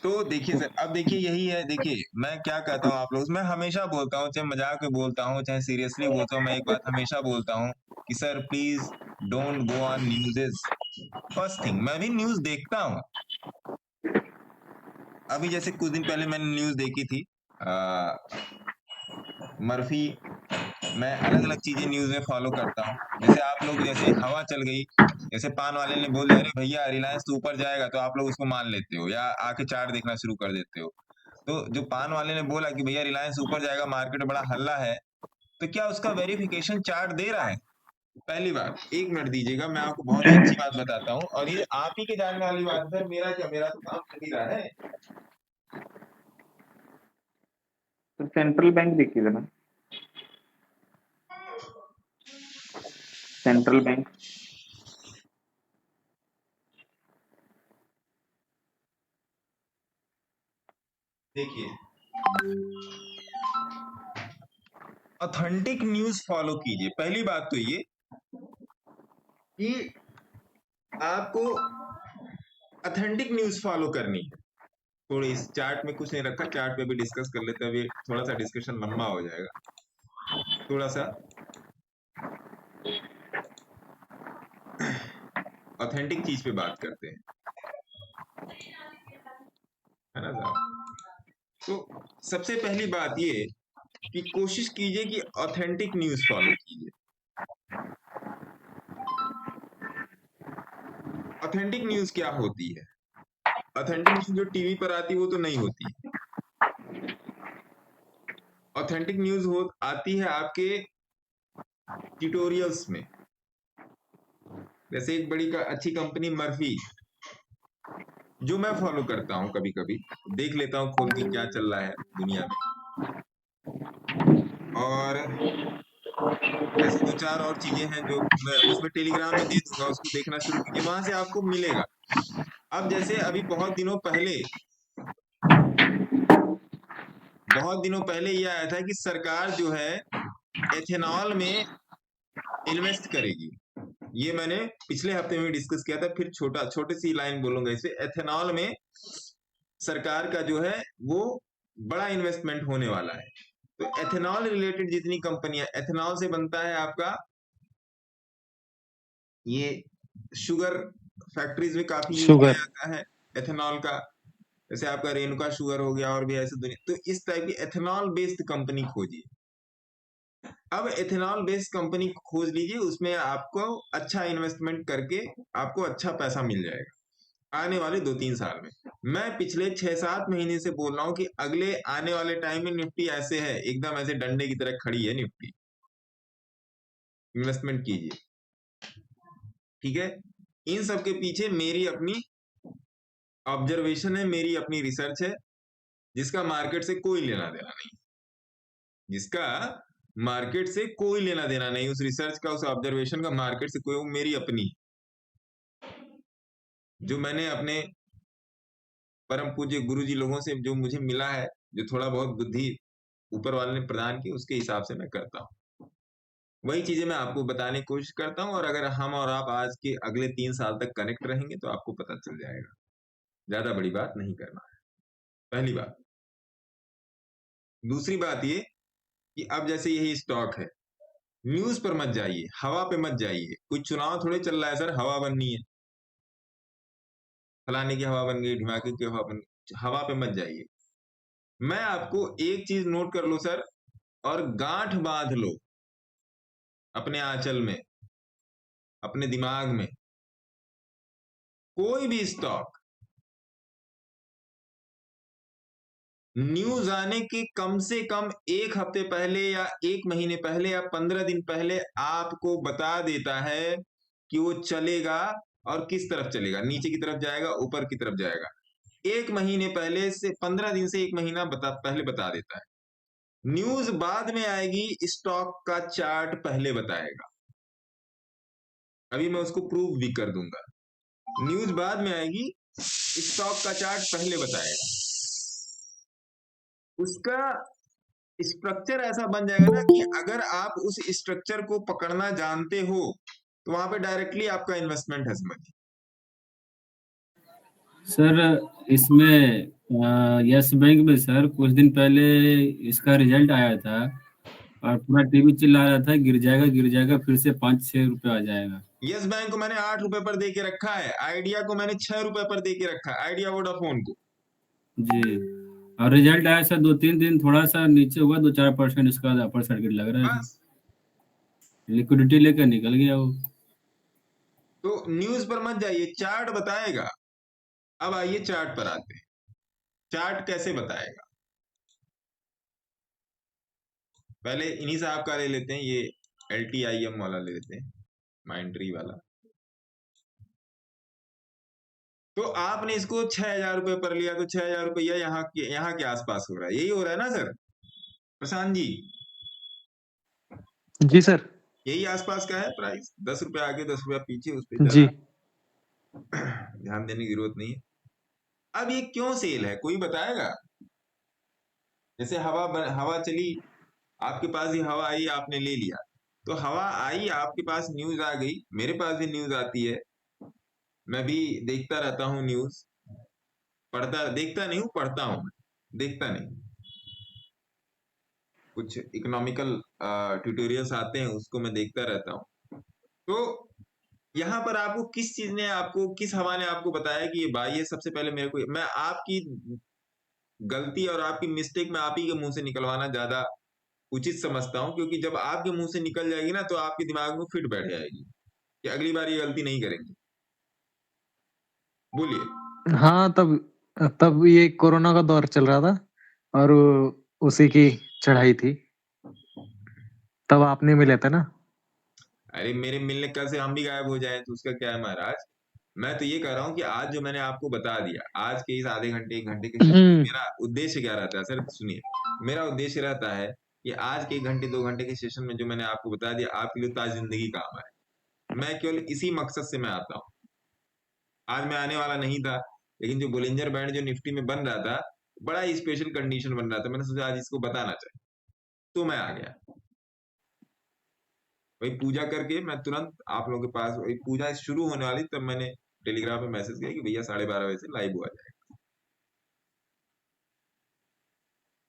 A: तो देखिए सर, अब देखिए यही है, देखिए मैं क्या कहता हूँ आप लोग, मैं हमेशा बोलता हूँ, चाहे मजाक में बोलता हूँ चाहे सीरियसली बोलता हूँ, मैं एक बात हमेशा बोलता हूँ कि sir please don't go on news. First thing, मैं भी न्यूज देखता हूँ। अभी जैसे कुछ दिन पहले मैंने न्यूज देखी थी मर्फी, मैं अलग अलग चीजें न्यूज में फॉलो करता हूँ। जैसे आप लोग, जैसे हवा चल गई, जैसे पान वाले ने बोल दिया अरे भैया रिलायंस तो ऊपर जाएगा, तो आप लोग उसको मान लेते हो या आके चार्ट देखना शुरू कर देते हो। तो जो पान वाले ने बोला कि भैया रिलायंस ऊपर जाएगा, मार्केट में बड़ा हल्ला है, तो क्या उसका वेरिफिकेशन चार्ट दे रहा है? पहली बात, एक मिनट दीजिएगा, मैं आपको बहुत ही अच्छी बात बताता हूँ, और ये आप ही के जानने वाली बात है, मेरा क्या, मेरा तो काम चल ही रहा है।
D: तो सेंट्रल बैंक देखिए जरा, सेंट्रल बैंक
A: देखिए, ऑथेंटिक न्यूज फॉलो कीजिए। पहली बात तो ये कि आपको ऑथेंटिक न्यूज फॉलो करनी है। थोड़ी इस चार्ट में कुछ नहीं रखा, चार्ट पे भी डिस्कस कर लेते हैं, अभी थोड़ा सा डिस्कशन लंबा हो जाएगा, थोड़ा सा ऑथेंटिक चीज पे बात करते हैं, है ना साहब। तो सबसे पहली बात ये कि कोशिश कीजिए कि ऑथेंटिक न्यूज फॉलो कीजिए। ऑथेंटिक न्यूज क्या होती है? ऑथेंटिक न्यूज जो टीवी पर आती है वो तो नहीं होती। ऑथेंटिक न्यूज आती है आपके ट्यूटोरियल्स में। जैसे एक बड़ी अच्छी कंपनी मर्फी, जो मैं फॉलो करता हूँ, कभी कभी देख लेता हूँ खोल के क्या चल रहा है दुनिया में, और ऐसे दो चार और चीजें हैं जो मैं उसमें टेलीग्राम में दे दूंगा, उसको देखना शुरू कीजिए, वहां से आपको मिलेगा। अब जैसे अभी बहुत दिनों पहले ये आया था कि सरकार जो है एथेनॉल में इन्वेस्ट करेगी। ये मैंने पिछले हफ्ते में डिस्कस किया था, फिर छोटी सी लाइन बोलूंगा इस पे। एथेनॉल में सरकार का जो है वो बड़ा इन्वेस्टमेंट होने वाला है। तो एथेनॉल रिलेटेड जितनी कंपनियां, एथेनॉल से बनता है आपका ये शुगर, फैक्ट्रीज में काफी यूज किया जाता है एथेनॉल का, जैसे आपका रेणुका शुगर हो गया और भी ऐसे दुनिया। तो इस टाइप की एथेनॉल बेस्ड कंपनी खोजिए। अब एथेनॉल बेस्ड कंपनी खोज लीजिए, उसमें आपको अच्छा इन्वेस्टमेंट करके आपको अच्छा पैसा मिल जाएगा आने वाले 2-3 साल में। मैं पिछले 6-7 महीने से बोल रहा हूं कि अगले आने वाले टाइम में निफ्टी ऐसे है, एकदम ऐसे डंडे की तरह खड़ी है निफ्टी, इन्वेस्टमेंट कीजिए। ठीक है, इन सब के पीछे मेरी अपनी ऑब्जर्वेशन है, मेरी अपनी रिसर्च है, जिसका मार्केट से कोई लेना देना नहीं, जिसका मार्केट से कोई लेना देना नहीं, उस रिसर्च का, उस ऑब्जर्वेशन का मार्केट से कोई, वो मेरी अपनी, जो मैंने अपने परम पूज्य गुरुजी लोगों से जो मुझे मिला है, जो थोड़ा बहुत बुद्धि ऊपर वाले ने प्रदान की, उसके हिसाब से मैं करता हूँ। वही चीजें मैं आपको बताने की कोशिश करता हूँ, और अगर हम और आप आज के अगले 3 साल तक कनेक्ट रहेंगे तो आपको पता चल जाएगा। ज्यादा बड़ी बात नहीं करना है, पहली बात। दूसरी बात ये कि अब जैसे यही स्टॉक है, न्यूज पर मत जाइए, हवा पे मत जाइए। कोई चुनाव थोड़े चल रहा है सर, हवा बननी है, फलाने की हवा बन गई, ढिमाके की हवा बन गई, हवा पे मत जाइए। मैं आपको एक चीज नोट कर लो सर, और गांठ बांध लो अपने आंचल में, अपने दिमाग में। कोई भी स्टॉक न्यूज आने के कम से कम 1 हफ्ते पहले या 1 महीने पहले या 15 दिन पहले आपको बता देता है कि वो चलेगा और किस तरफ चलेगा, नीचे की तरफ जाएगा, ऊपर की तरफ जाएगा। 1 महीने पहले से, 15 दिन से 1 महीना पहले बता देता है। न्यूज बाद में आएगी, स्टॉक का चार्ट पहले बताएगा। अभी मैं उसको प्रूव भी कर दूंगा। न्यूज बाद में आएगी, स्टॉक का चार्ट पहले बताएगा। उसका स्ट्रक्चर ऐसा बन जाएगा ना कि अगर आप उस स्ट्रक्चर को पकड़ना जानते हो तो वहां पे डायरेक्टली आपका इन्वेस्टमेंट है, समझिए।
B: सर इसमें यस बैंक में सर कुछ दिन पहले इसका रिजल्ट आया था और पूरा टीवी चिल्ला रहा था गिर जाएगा, फिर से 5-6 रुपए आ जाएगा।
A: यस बैंक को मैंने 8 रुपए पर दे के रखा है, आइडिया को मैंने 6 रुपए पर दे के रखा है, आइडिया वोडाफोन को।
B: जी, और रिजल्ट आया सर 2-3 दिन थोड़ा सा नीचे हुआ, 2-4% इसका अपर सर्किट लग रहा है,
A: बस।
B: लिक्विडिटी लेकर निकल गया वो।
A: तो न्यूज पर मत जाइए, चार्ट बताएगा। अब आइए चार्ट पर आते हैं। चार्ट कैसे बताएगा, पहले इन्हीं साहब का ले लेते हैं, ये LTIM वाला ले लेते हैं, माइंट्री वाला। तो आपने इसको 6,000 रुपए पर लिया, तो 6,000 रुपया यहाँ के आसपास हो रहा है, यही हो रहा है ना सर प्रशांत जी?
E: जी सर।
A: यही आसपास का है प्राइस, 10 रुपए आगे 10 रुपया पीछे, उस पर
E: जी।
A: ध्यान देने की जरूरत नहीं है। अब ये क्यों सेल है, कोई बताएगा? जैसे हवा चली, आपके पास ही हवा आई, आपने ले लिया, तो हवा आई, आपके पास न्यूज आ गई, मेरे पास भी न्यूज आती है, मैं भी देखता रहता हूँ न्यूज, देखता नहीं हूँ, पढ़ता हूँ, देखता नहीं। कुछ इकोनॉमिकल ट्यूटोरियल्स आते हैं, उसको मैं देखता रहता हूँ। तो यहाँ पर आपको किस चीज ने, आपको किस हवा ने आपको बताया कि ये भाई है? सबसे पहले मेरे को, मैं आपकी गलती और आपकी मिस्टेक में आप ही के मुंह से निकलवाना ज्यादा उचित समझता हूं, क्योंकि जब आपके मुंह से निकल जाएगी ना तो आपके दिमाग में फिट बैठ जाएगी कि अगली बार ये गलती नहीं करेंगे। बोलिए।
E: हाँ, तब ये कोरोना का दौर चल रहा था और उसी की चढ़ाई थी, तब आपने मिले थे ना।
A: अरे मेरे मिलने कल से हम भी गायब हो जाए तो उसका क्या है महाराज? मैं तो ये कह रहा हूँ कि आज जो मैंने आपको बता दिया, आज के इस आधे घंटे 1 घंटे के मेरा उद्देश्य क्या रहता है सर, सुनिए। मेरा उद्देश्य रहता है कि आज के 1 घंटे 2 घंटे के सेशन में जो मैंने आपको बता दिया, आपके लिए ताज जिंदगी काम आए। मैं केवल इसी मकसद से मैं आता हूँ। आज मैं आने वाला नहीं था, लेकिन जो बोलिंजर बैंड जो निफ्टी में बन रहा था, बड़ा ही स्पेशल कंडीशन बन रहा था, मैंने सोचा आज इसको बताना चाहिए, तो मैं आ गया। वही पूजा करके मैं तुरंत आप लोगों के पास, वही पूजा शुरू होने वाली तब मैंने टेलीग्राम पे मैसेज किया कि भैया 12:30 बजे से लाइव हुआ जाए।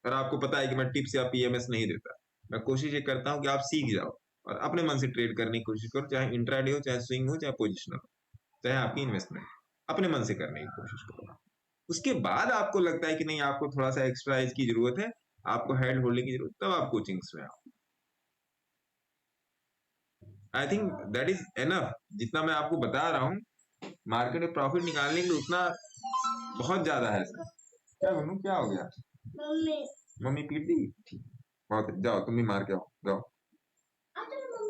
A: और आपको पता है कि मैं टिप्स या PMS नहीं देता, मैं कोशिश ये करता हूँ कि आप सीख जाओ और अपने मन से ट्रेड करने की कोशिश करो, चाहे इंट्राडे हो, चाहे स्विंग हो, चाहे पोजिशनल हो, चाहे आपकी इन्वेस्टमेंट, अपने मन से करने की कोशिश करो। उसके बाद आपको लगता है कि नहीं, आपको थोड़ा सा एक्स्ट्रा एज की जरूरत है, आपको हैंड होल्डिंग की जरूरत, तब आप कोचिंग्स में आओ। I think that is enough. जितना मैं आपको बता रहा हूँ, मार्केट में प्रॉफिट निकालने के लिए उतना बहुत ज्यादा है सर। क्या बनू, क्या हो गया? मम्मी पीट दी? बहुत है, जाओ तुम भी मार के आओ, जाओ।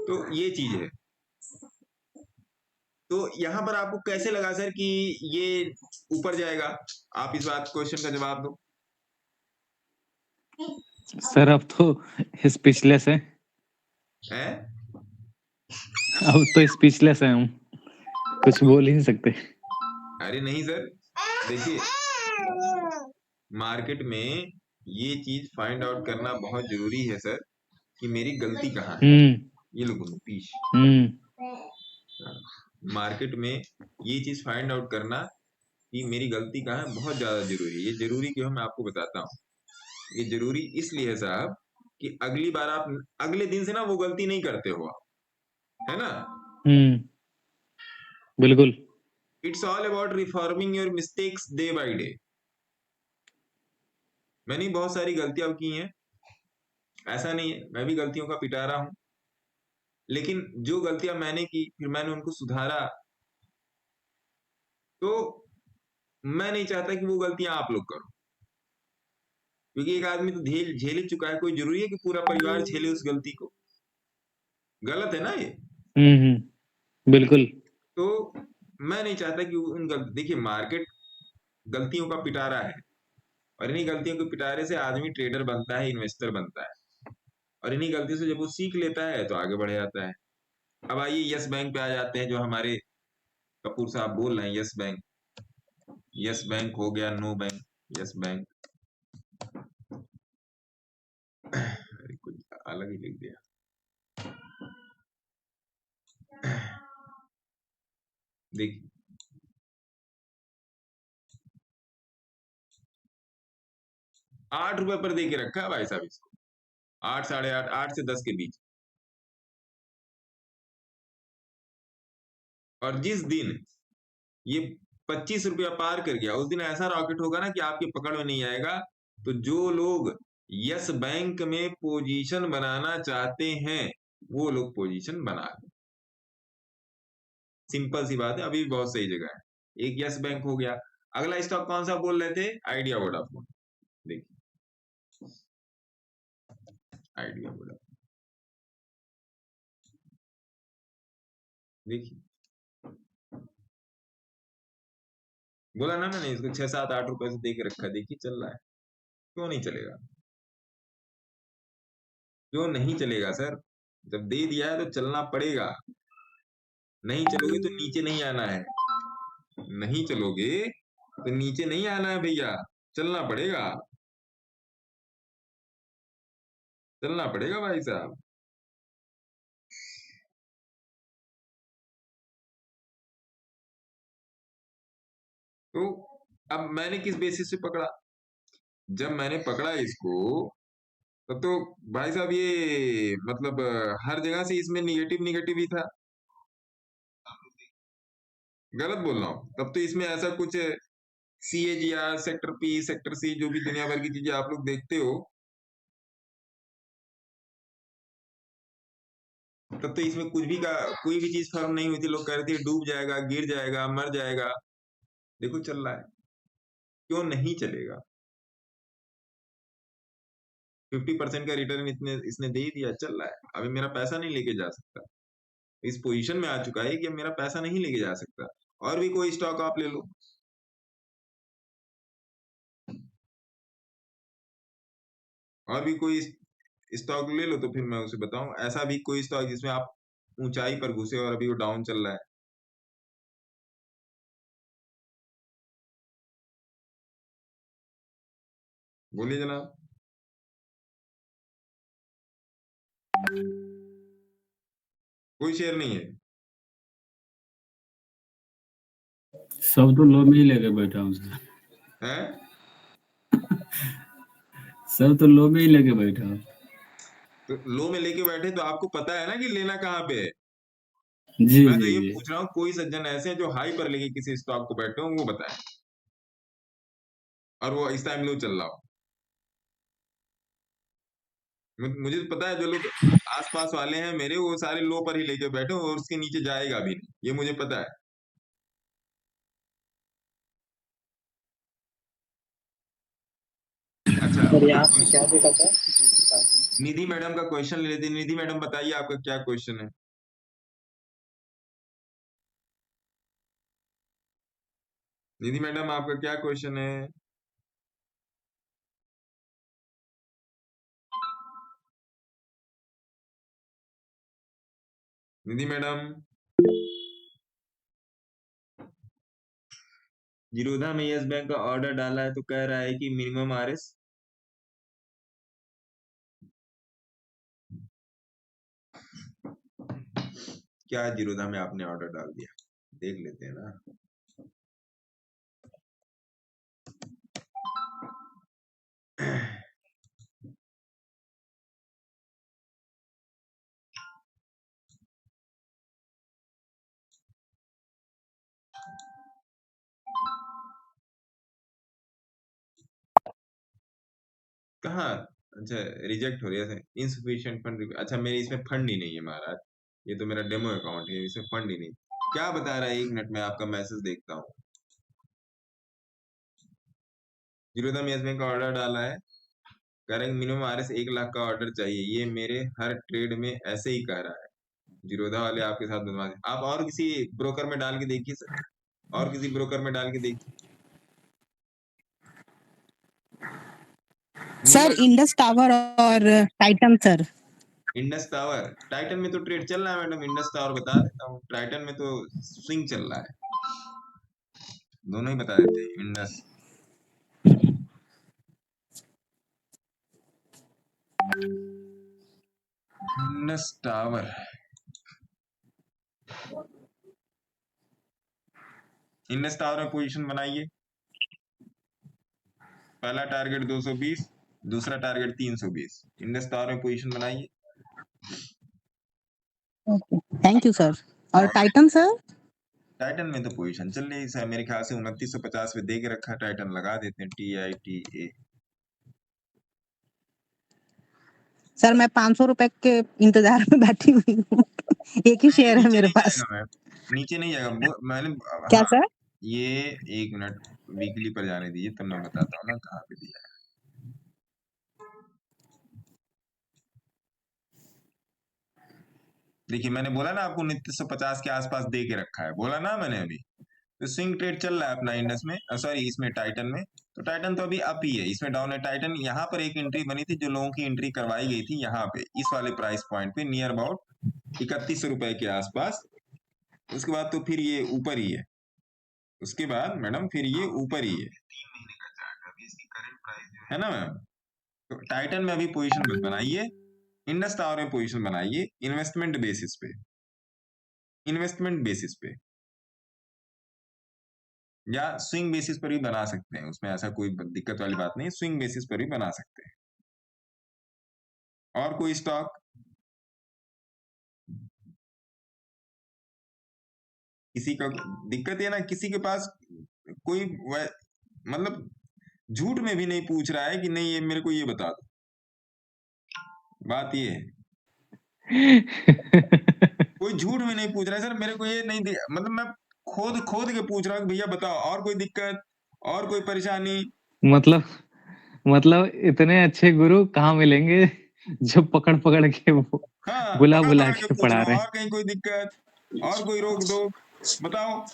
A: तो ये चीज है। तो यहाँ पर आपको कैसे लगा सर कि ये ऊपर जाएगा? आप इस बात क्वेश्चन का जवाब दो।
C: सर अब तो स्पीचलेस है,
A: हैं?
C: अब तो स्पीचलेस है हम, कुछ बोल ही नहीं सकते।
A: अरे नहीं सर, देखिए मार्केट में ये चीज फाइंड आउट करना बहुत जरूरी है सर कि मेरी गलती कहाँ है। ये लो गुन्नू पीस। मार्केट में ये चीज फाइंड आउट करना कि मेरी गलती कहाँ है बहुत ज्यादा जरूरी है। ये जरूरी क्यों है मैं आपको बताता हूँ। ये जरूरी इसलिए है साहब कि अगली बार आप अगले दिन से ना वो गलती नहीं करते हो आप, है ना?
C: बिल्कुल।
A: It's all about reforming your mistakes day by day. मैंने बहुत सारी गलतियां की हैं, ऐसा नहीं है, मैं भी गलतियों का पिटारा हूं, लेकिन जो गलतियां मैंने की फिर मैंने उनको सुधारा। तो मैं नहीं चाहता कि वो गलतियां आप लोग करो, क्योंकि एक आदमी तो झेल ही चुका है, कोई जरूरी है कि पूरा परिवार झेले उस गलती को? गलत है ना ये।
C: बिल्कुल।
A: तो मैं नहीं चाहता कि उन देखिए मार्केट गलतियों का पिटारा है, और इन्हीं गलतियों के पिटारे से आदमी ट्रेडर बनता है, इन्वेस्टर बनता है, और इन्हीं गलतियों से जब वो सीख लेता है तो आगे बढ़ जाता है। अब आइए यस बैंक पे आ जाते हैं, जो हमारे कपूर साहब बोल रहे हैं। यस बैंक, यस बैंक हो गया नो बैंक, यस बैंक। अरे कुछ अलग ही लिख दिया। देखिए 8 रुपए पर दे के रखा है भाई साहब इसको, 8, 8.5, 8 से 10 के बीच। और जिस दिन ये 25 रुपया पार कर गया उस दिन ऐसा रॉकेट होगा ना कि आपकी पकड़ में नहीं आएगा। तो जो लोग यस बैंक में पोजीशन बनाना चाहते हैं वो लोग पोजीशन बना लें। सिंपल सी बात है, अभी भी बहुत सही जगह है। एक यस बैंक हो गया। अगला स्टॉक कौन सा बोल रहे थे? Idea Vodafone. देखिए आइडिया वोडाफोन, देखिए बोला ना मैंने इसको 6, 7, 8 रुपए से दे के रखा, देखिए चल रहा है। क्यों नहीं चलेगा? क्यों नहीं चलेगा सर? जब दे दिया है तो चलना पड़ेगा। नहीं चलोगे तो नीचे नहीं आना है, नहीं चलोगे तो नीचे नहीं आना है भैया, चलना पड़ेगा, चलना पड़ेगा भाई साहब। तो अब मैंने किस बेसिस पे पकड़ा? जब मैंने पकड़ा इसको तब तो भाई साहब ये मतलब हर जगह से इसमें निगेटिव निगेटिव ही था। गलत बोल रहा हूं? तब तो इसमें ऐसा कुछ CAGR, sector P, sector C, जो भी दुनिया भर की चीजें आप लोग देखते हो, तब तो इसमें कुछ भी का कोई भी चीज फर्म नहीं हुई थी। लोग कह रहे थे डूब जाएगा, गिर जाएगा, मर जाएगा। देखो चल रहा है, क्यों नहीं चलेगा? 50% का रिटर्न इसने दे ही दिया, चल रहा है। अभी मेरा पैसा नहीं लेके जा सकता, इस पोजीशन में आ चुका है कि अब मेरा पैसा नहीं लेके जा सकता। और भी कोई स्टॉक आप ले लो, और भी कोई स्टॉक ले लो तो फिर मैं उसे बताऊं। ऐसा भी कोई स्टॉक जिसमें आप ऊंचाई पर घुसे और अभी वो डाउन चल रहा है? बोलिए जनाब। कोई शेयर नहीं है?
B: सब तो लो में ही लेके बैठा हूँ सर,
A: हैं?
B: सब तो लो में ही लेके बैठा हूँ।
A: तो लो में लेके बैठे तो आपको पता है ना कि लेना कहाँ पे है।
B: जी
A: मैं तो
B: जी
A: ये
B: जी।
A: पूछ रहा हूँ, कोई सज्जन ऐसे हैं जो हाई पर लेके किसी स्टॉक को बैठे हो, वो बताएं, और वो इस टाइम लो चल रहा हो। मुझे तो पता है जो लोग आसपास वाले हैं मेरे, वो सारे लो पर ही लेके बैठे और उसके नीचे जाएगा भी नहीं, ये मुझे पता है। अच्छा
C: सर यहाँ पे क्या देखा था?
A: निधि मैडम का क्वेश्चन ले लेते हैं। निधि मैडम बताइए आपका क्या क्वेश्चन है? निधि मैडम आपका क्या क्वेश्चन है? निधि मैडम, जीरोधा में यस बैंक का ऑर्डर डाला है तो कह रहा है कि मिनिमम आरएस क्या जीरोधा में आपने ऑर्डर डाल दिया? देख लेते हैं ना। कहाँ? अच्छा रिजेक्ट हो गया था, इनसफिशिएंट फंड। अच्छा मेरे इसमें फंड ही नहीं है महाराज, ये तो मेरा डेमो अकाउंट है, इसमें फंड ही नहीं। क्या बता रहा है? 1 मिनट में आपका मैसेज देखता हूँ। जीरोधा में यस बैंक का ऑर्डर डाला है, कह रहे हैं मिनिमम आरएस 1 लाख का ऑर्डर चाहिए। ये मेरे हर ट्रेड में ऐसे ही कह रहा है। जीरोधा वाले आपके साथ बदमाश। आप और किसी ब्रोकर में डाल के देखिए सर, और किसी ब्रोकर में डाल के देखिए।
G: सर इंडस टावर और Titan sir.
A: Indus tower, Titan में तो ट्रेड चल रहा है मैडम। इंडस टावर बता देता हूँ, टाइटन में तो स्विंग चल रहा है। दोनों ही बता देते हैं। इंडस टावर, इंडस टावर में पोजीशन बनाइए। पहला टारगेट 220, दूसरा टारगेट 320। इंडस टावर में पोजीशन बनाइए।
G: Thank you sir. और टाइटन सर?
A: टाइटन में तो पोजीशन चल रही है सर, मेरे ख्याल से 2950 पे दे के रखा। टाइटन लगा देते हैं, TITA।
G: सर मैं 500 रुपए के इंतजार में बैठी हुई हूँ। एक ही शेयर है मेरे पास।
A: नीचे नहीं जाएगा मैंने।
G: क्या
A: हाँ,
G: सर?
A: ये 1 मिनट वीकली पर जाने दीजिए, तब मैं बताता हूँ ना कहाँ पे दिया है। देखिए मैंने बोला ना आपको 2950 के आसपास दे के रखा है, बोला ना मैंने अभी। तो स्विंग ट्रेड चल रहा है अपना इंडस में, सॉरी इसमें टाइटन में। तो टाइटन तो अभी अप ही है, इसमें डाउन है। टाइटन यहाँ पर एक एंट्री बनी थी, जो लोगों की एंट्री करवाई गई थी यहाँ पे, इस वाले प्राइस पॉइंट पे, नियर अबाउट 31 रुपए के आसपास। उसके बाद तो फिर ये ऊपर ही है। उसके बाद मैडम फिर ये ऊपर ही है। 3 महीने का चार्ट, अभी इसकी करंट प्राइस है ना मैम। तो टाइटन में अभी पोजीशन मत बनाइए, इंडस टावर में पोजीशन बनाइए इन्वेस्टमेंट बेसिस पे। इन्वेस्टमेंट बेसिस पे या स्विंग बेसिस पर भी बना सकते हैं, उसमें ऐसा कोई दिक्कत वाली बात नहीं। स्विंग बेसिस पर भी बना सकते हैं। और कोई स्टॉक? किसी का दिक्कत है ना, किसी के पास कोई मतलब झूठ में भी नहीं पूछ रहा है कि नहीं ये मेरे को ये बता दो। बात ये है, कोई झूठ में नहीं पूछ रहा है सर मेरे को ये नहीं मतलब मैं खोद खोद के पूछ रहा हूँ भैया बताओ और कोई दिक्कत, और कोई परेशानी।
E: मतलब इतने अच्छे गुरु कहाँ मिलेंगे जो पकड़ पकड़ के वो
A: हाँ,
E: बुला
A: पकड़
E: बुला
A: पकड़
E: के
A: के पूछ
E: पढ़ा
A: रहा
E: रहे
A: हूँ,
E: हैं।
A: और कहीं कोई दिक्कत, और कोई रोक दो, बताओ।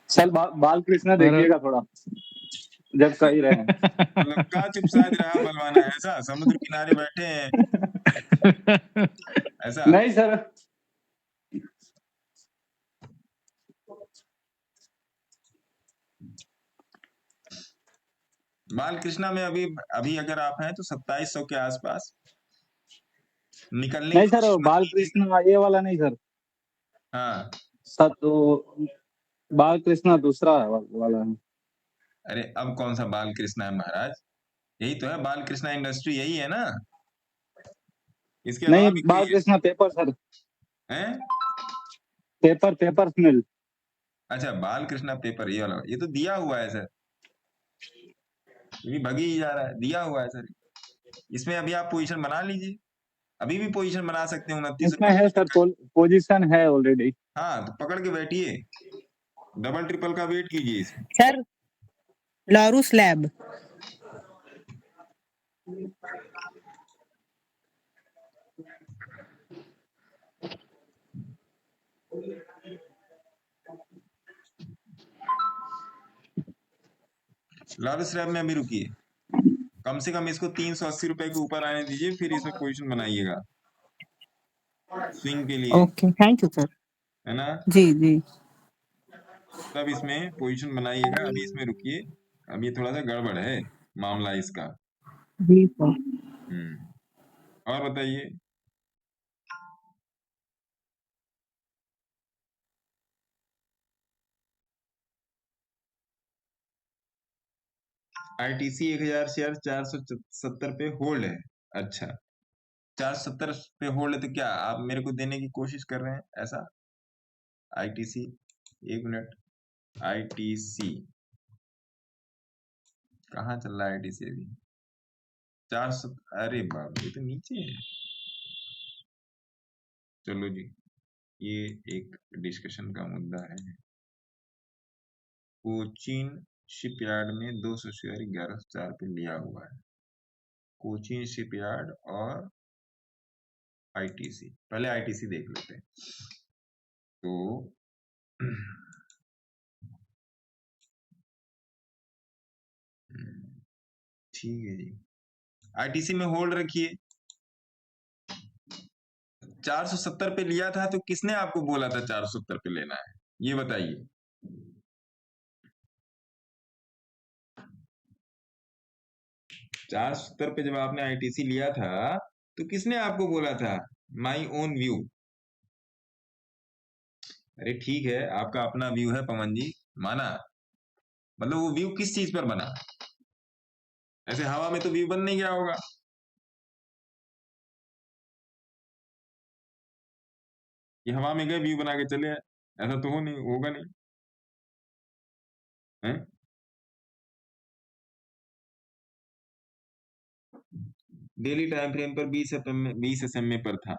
C: सर बालकृष्ण
E: और
C: देखिएगा थोड़ा, जब कही रहे हैं।
A: मतलब का चुप साध रहा बलवाना है ऐसा, समुद्र किनारे बैठे हैं ऐसा।
C: नहीं सर,
A: बालकृष्णा में अभी अभी अगर आप हैं तो 2700 के आसपास निकलने
C: नहीं
A: की
C: सर,
A: कोशिश मत कीजिए।
C: बालकृष्ण ये वाला नहीं सर।
A: हाँ,
C: सर तो बालकृष्ण दूसरा वाला है।
A: अरे अब कौन सा बालकृष्णा है महाराज? यही तो है बालकृष्णा इंडस्ट्री, यही है ना। इसके अलावा
C: नहीं,
A: भी कोई
C: बालकृष्ण पेपर सर,
A: है?
C: पेपर मिल।
A: अच्छा बालकृष्णा पेपर, ये वाला, ये तो दिया हुआ है सर, ये भी भगी ही जा रहा है, दिया हुआ है सर। इसमें अभी आप पोजीशन बना लीजिए, अभी भी पोजीशन बना सकते हैं 29
C: इसमें
A: रुपए
C: है सर, पोजीशन है ऑलरेडी।
A: हाँ तो पकड़ के बैठिए, डबल ट्रिपल का वेट कीजिए इसमें।
G: Sir Laurus lab.
A: Large slab में अभी रुकिए, कम से कम इसको 380 रुपए के ऊपर आने दीजिए, फिर इसमें पोजीशन बनाइएगा स्विंग के लिए,
G: ओके, थैंक यू सर।
A: है ना?
G: जी जी
A: तब इसमें पोजीशन बनाइएगा, अभी इसमें रुकिए, अभी थोड़ा सा गड़बड़ है मामला इसका।
G: जी सर।
A: और बताइए। आईटीसी 1000 शेयर 470 पे होल्ड है। अच्छा, 470 पे होल्ड है, तो क्या आप मेरे को देने की कोशिश कर रहे हैं ऐसा? आईटीसी, एक मिनट, आईटीसी कहाँ चल रहा है? आईटीसी अभी 400, अरे बाप, ये तो नीचे है। चलो जी, ये एक डिस्कशन का मुद्दा है। कोचीन शिपयार्ड में 200 शेयर 1104 पे लिया हुआ है, कोचीन शिपयार्ड और आईटीसी। पहले आईटीसी देख लेते हैं। तो ठीक है जी, आईटीसी में होल्ड रखिए। 470 पे लिया था, तो किसने आपको बोला था 470 पे लेना है, ये बताइए। चार 470 पे जब आपने आईटीसी लिया था, तो किसने आपको बोला था माई ओन व्यू? अरे ठीक है, आपका अपना व्यू है पवन जी, माना, मतलब वो व्यू किस चीज पर बना? ऐसे हवा में तो व्यू बन नहीं गया होगा। ये हवा में गए व्यू बना के चले आए, ऐसा तो होगा नहीं है? डेली टाइम फ्रेम पर 20 SMA पर था।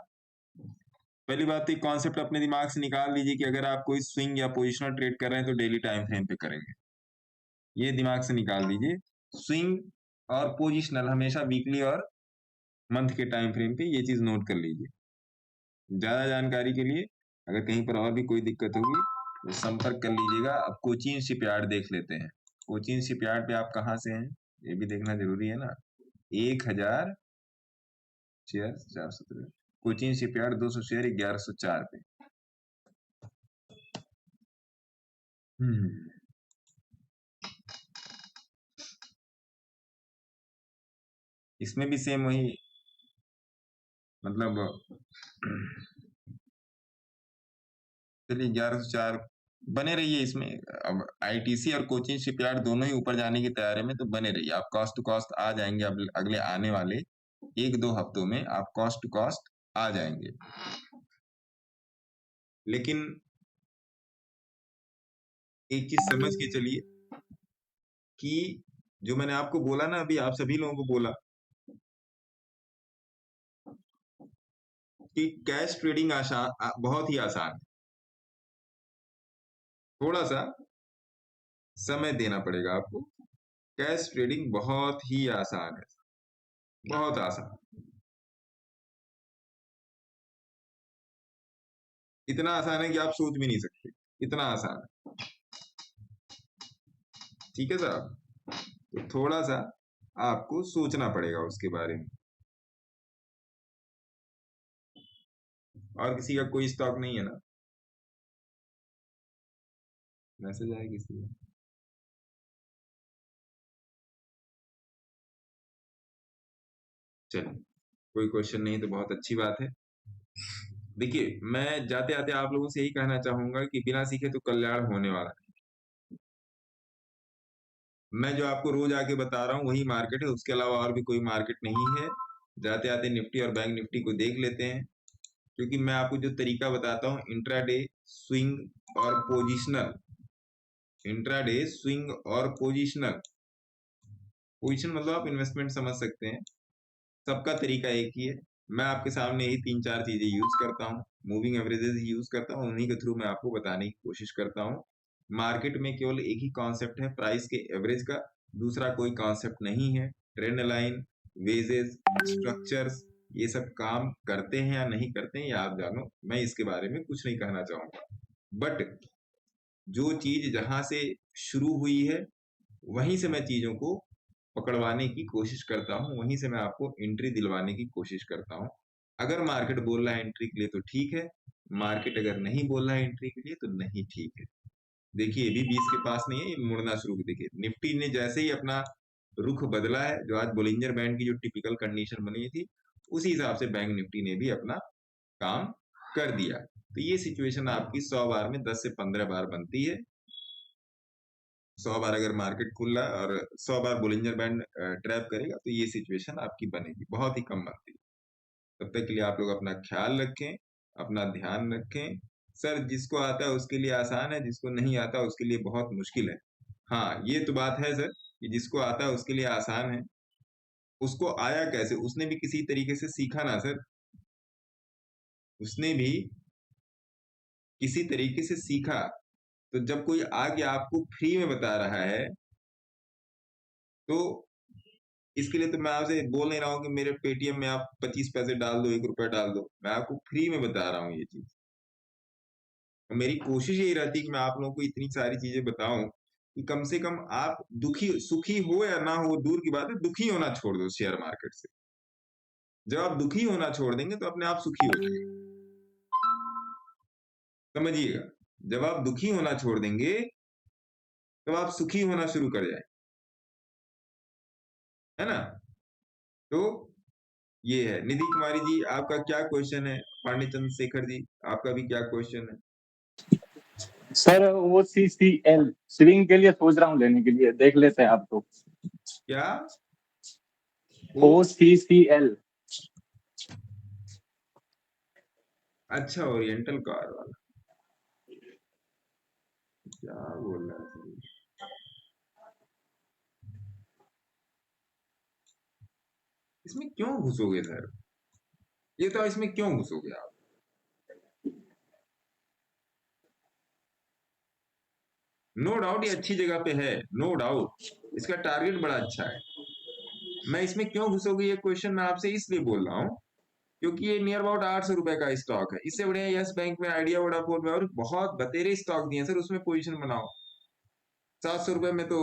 A: पहली बात तो कॉन्सेप्ट अपने दिमाग से निकाल दीजिए कि अगर आप कोई स्विंग या पोजिशनल ट्रेड कर रहे हैं तो डेली टाइम फ्रेम पे करेंगे, ये दिमाग से निकाल दीजिए। स्विंग और पोजिशनल हमेशा वीकली और मंथ के टाइम फ्रेम पे, ये चीज नोट कर लीजिए। ज्यादा जानकारी के लिए अगर कहीं पर और भी कोई दिक्कत होगी तो संपर्क कर लीजिएगा। अब कोचीन शिपयार्ड देख लेते हैं। कोचीन शिपयार्ड पे आप कहाँ से हैं, ये भी देखना जरूरी है ना। 1000 शेयर 417, कोचीन शिपयार्ड 200 शेयर 1104 पे। इसमें भी सेम वही, मतलब चलिए 1104 बने रहिए इसमें। अब आईटीसी और कोचीन शिपयार्ड दोनों ही ऊपर जाने की तैयारी में, तो बने रहिए। आप कॉस्ट टू कॉस्ट आ जाएंगे, अब अगले आने वाले 1-2 हफ्तों में आप कॉस्ट टू कॉस्ट आ जाएंगे। लेकिन एक चीज समझ के चलिए कि जो मैंने आपको बोला ना, अभी आप सभी लोगों को बोला कि कैश ट्रेडिंग आसान, बहुत ही आसान है, थोड़ा सा समय देना पड़ेगा आपको। कैश ट्रेडिंग बहुत ही आसान है, बहुत आसान, इतना आसान है कि आप सोच भी नहीं सकते, इतना आसान है। ठीक है साहब, तो थोड़ा सा आपको सोचना पड़ेगा उसके बारे में। और किसी का कोई स्टॉक नहीं है ना? मैसेज आया किसी का? चलिए, कोई क्वेश्चन नहीं तो बहुत अच्छी बात है। देखिए, मैं जाते आते आप लोगों से यही कहना चाहूंगा कि बिना सीखे तो कल्याण होने वाला नहीं। मैं जो आपको रोज आके बता रहा हूँ वही मार्केट है, उसके अलावा और भी कोई मार्केट नहीं है। जाते आते निफ्टी और बैंक निफ्टी को देख लेते हैं, क्योंकि मैं आपको जो तरीका बताता हूँ इंट्राडे, स्विंग और पोजिशनल, इंट्राडे, स्विंग और पोजिशनल, पोजिशन मतलब आप इन्वेस्टमेंट समझ सकते हैं, सबका तरीका एक ही है। मैं आपके सामने यही 3-4 चीजें यूज करता हूँ, मूविंग एवरेजेस यूज करता हूँ, उन्हीं के थ्रू मैं आपको बताने की कोशिश करता हूँ। मार्केट में केवल एक ही कॉन्सेप्ट है प्राइस के एवरेज का, दूसरा कोई कॉन्सेप्ट नहीं है। ट्रेंड लाइन, वेजेस, स्ट्रक्चर्स, ये सब काम करते हैं या नहीं करते हैं, ये आप जानो, मैं इसके बारे में कुछ नहीं कहना चाहूंगा। बट जो चीज जहां से शुरू हुई है वहीं से मैं चीजों को पकड़वाने की कोशिश करता हूँ, वहीं से मैं आपको एंट्री दिलवाने की कोशिश करता हूँ। अगर मार्केट बोल रहा है एंट्री के लिए तो ठीक है, मार्केट अगर नहीं बोल रहा है एंट्री के लिए तो नहीं ठीक है। देखिए ये भी 20 के पास नहीं है, ये मुड़ना शुरू, देखिए निफ्टी ने जैसे ही अपना रुख बदला है, जो आज बोलिंजर बैंड की जो टिपिकल कंडीशन बनी थी उसी हिसाब से बैंक निफ्टी ने भी अपना काम कर दिया। तो ये सिचुएशन आपकी 100 बार में 10 से 15 बार बनती है। 100 बार अगर मार्केट खुल रहा है और 100 बार बोलिंजर बैंड ट्रैप करेगा तो ये सिचुएशन आपकी बनेगी, बहुत ही कम बनती है। तब तक के लिए आप लोग अपना ख्याल रखें, अपना ध्यान रखें। सर जिसको आता है उसके लिए आसान है, जिसको नहीं आता उसके लिए बहुत मुश्किल है। हाँ ये तो बात है सर कि जिसको आता है उसके लिए आसान है। उसको आया कैसे? उसने भी किसी तरीके से सीखा ना सर, उसने भी किसी तरीके से सीखा। तो जब कोई आके आपको फ्री में बता रहा है तो इसके लिए तो मैं आपसे बोल नहीं रहा हूँ कि मेरे पेटीएम में आप 25 पैसे डाल दो, 1 रुपया डाल दो, मैं आपको फ्री में बता रहा हूँ ये चीज। मेरी कोशिश यही रहती है कि मैं आप लोगों को इतनी सारी चीजें बताऊं कि कम से कम आप दुखी सुखी हो या ना हो दूर की बात है, दुखी होना छोड़ दो शेयर मार्केट से। जब आप दुखी होना छोड़ देंगे तो अपने आप सुखी हो जाएंगे, समझिएगा। जब आप दुखी होना छोड़ देंगे तब आप सुखी होना शुरू कर जाए, है ना। तो ये है। निधि कुमारी जी आपका क्या क्वेश्चन है? पांडे चंद्रशेखर जी आपका भी क्या क्वेश्चन है?
H: सर OCCL स्विंग के लिए सोच रहा हूँ लेने के लिए, देख लेते हैं आप तो।
A: क्या?
H: OCCL।
A: अच्छा, ओरिएंटल कार वाला, क्या बोल रहा है? इसमें क्यों घुसोगे सर? ये तो इसमें क्यों घुसोगे आप? नो डाउट ये अच्छी जगह पे है, नो डाउट इसका टारगेट बड़ा अच्छा है। मैं इसमें क्यों घुसोगे ये क्वेश्चन मैं आपसे इसलिए बोल रहा हूँ क्योंकि ये नियर अबाउट 800 रुपए का स्टॉक है। इससे बढ़िया यस बैंक में, आइडिया, वोडाफोन में और बहुत बतेरे स्टॉक दिए सर, उसमें पोजीशन बनाओ। 700 रुपए में तो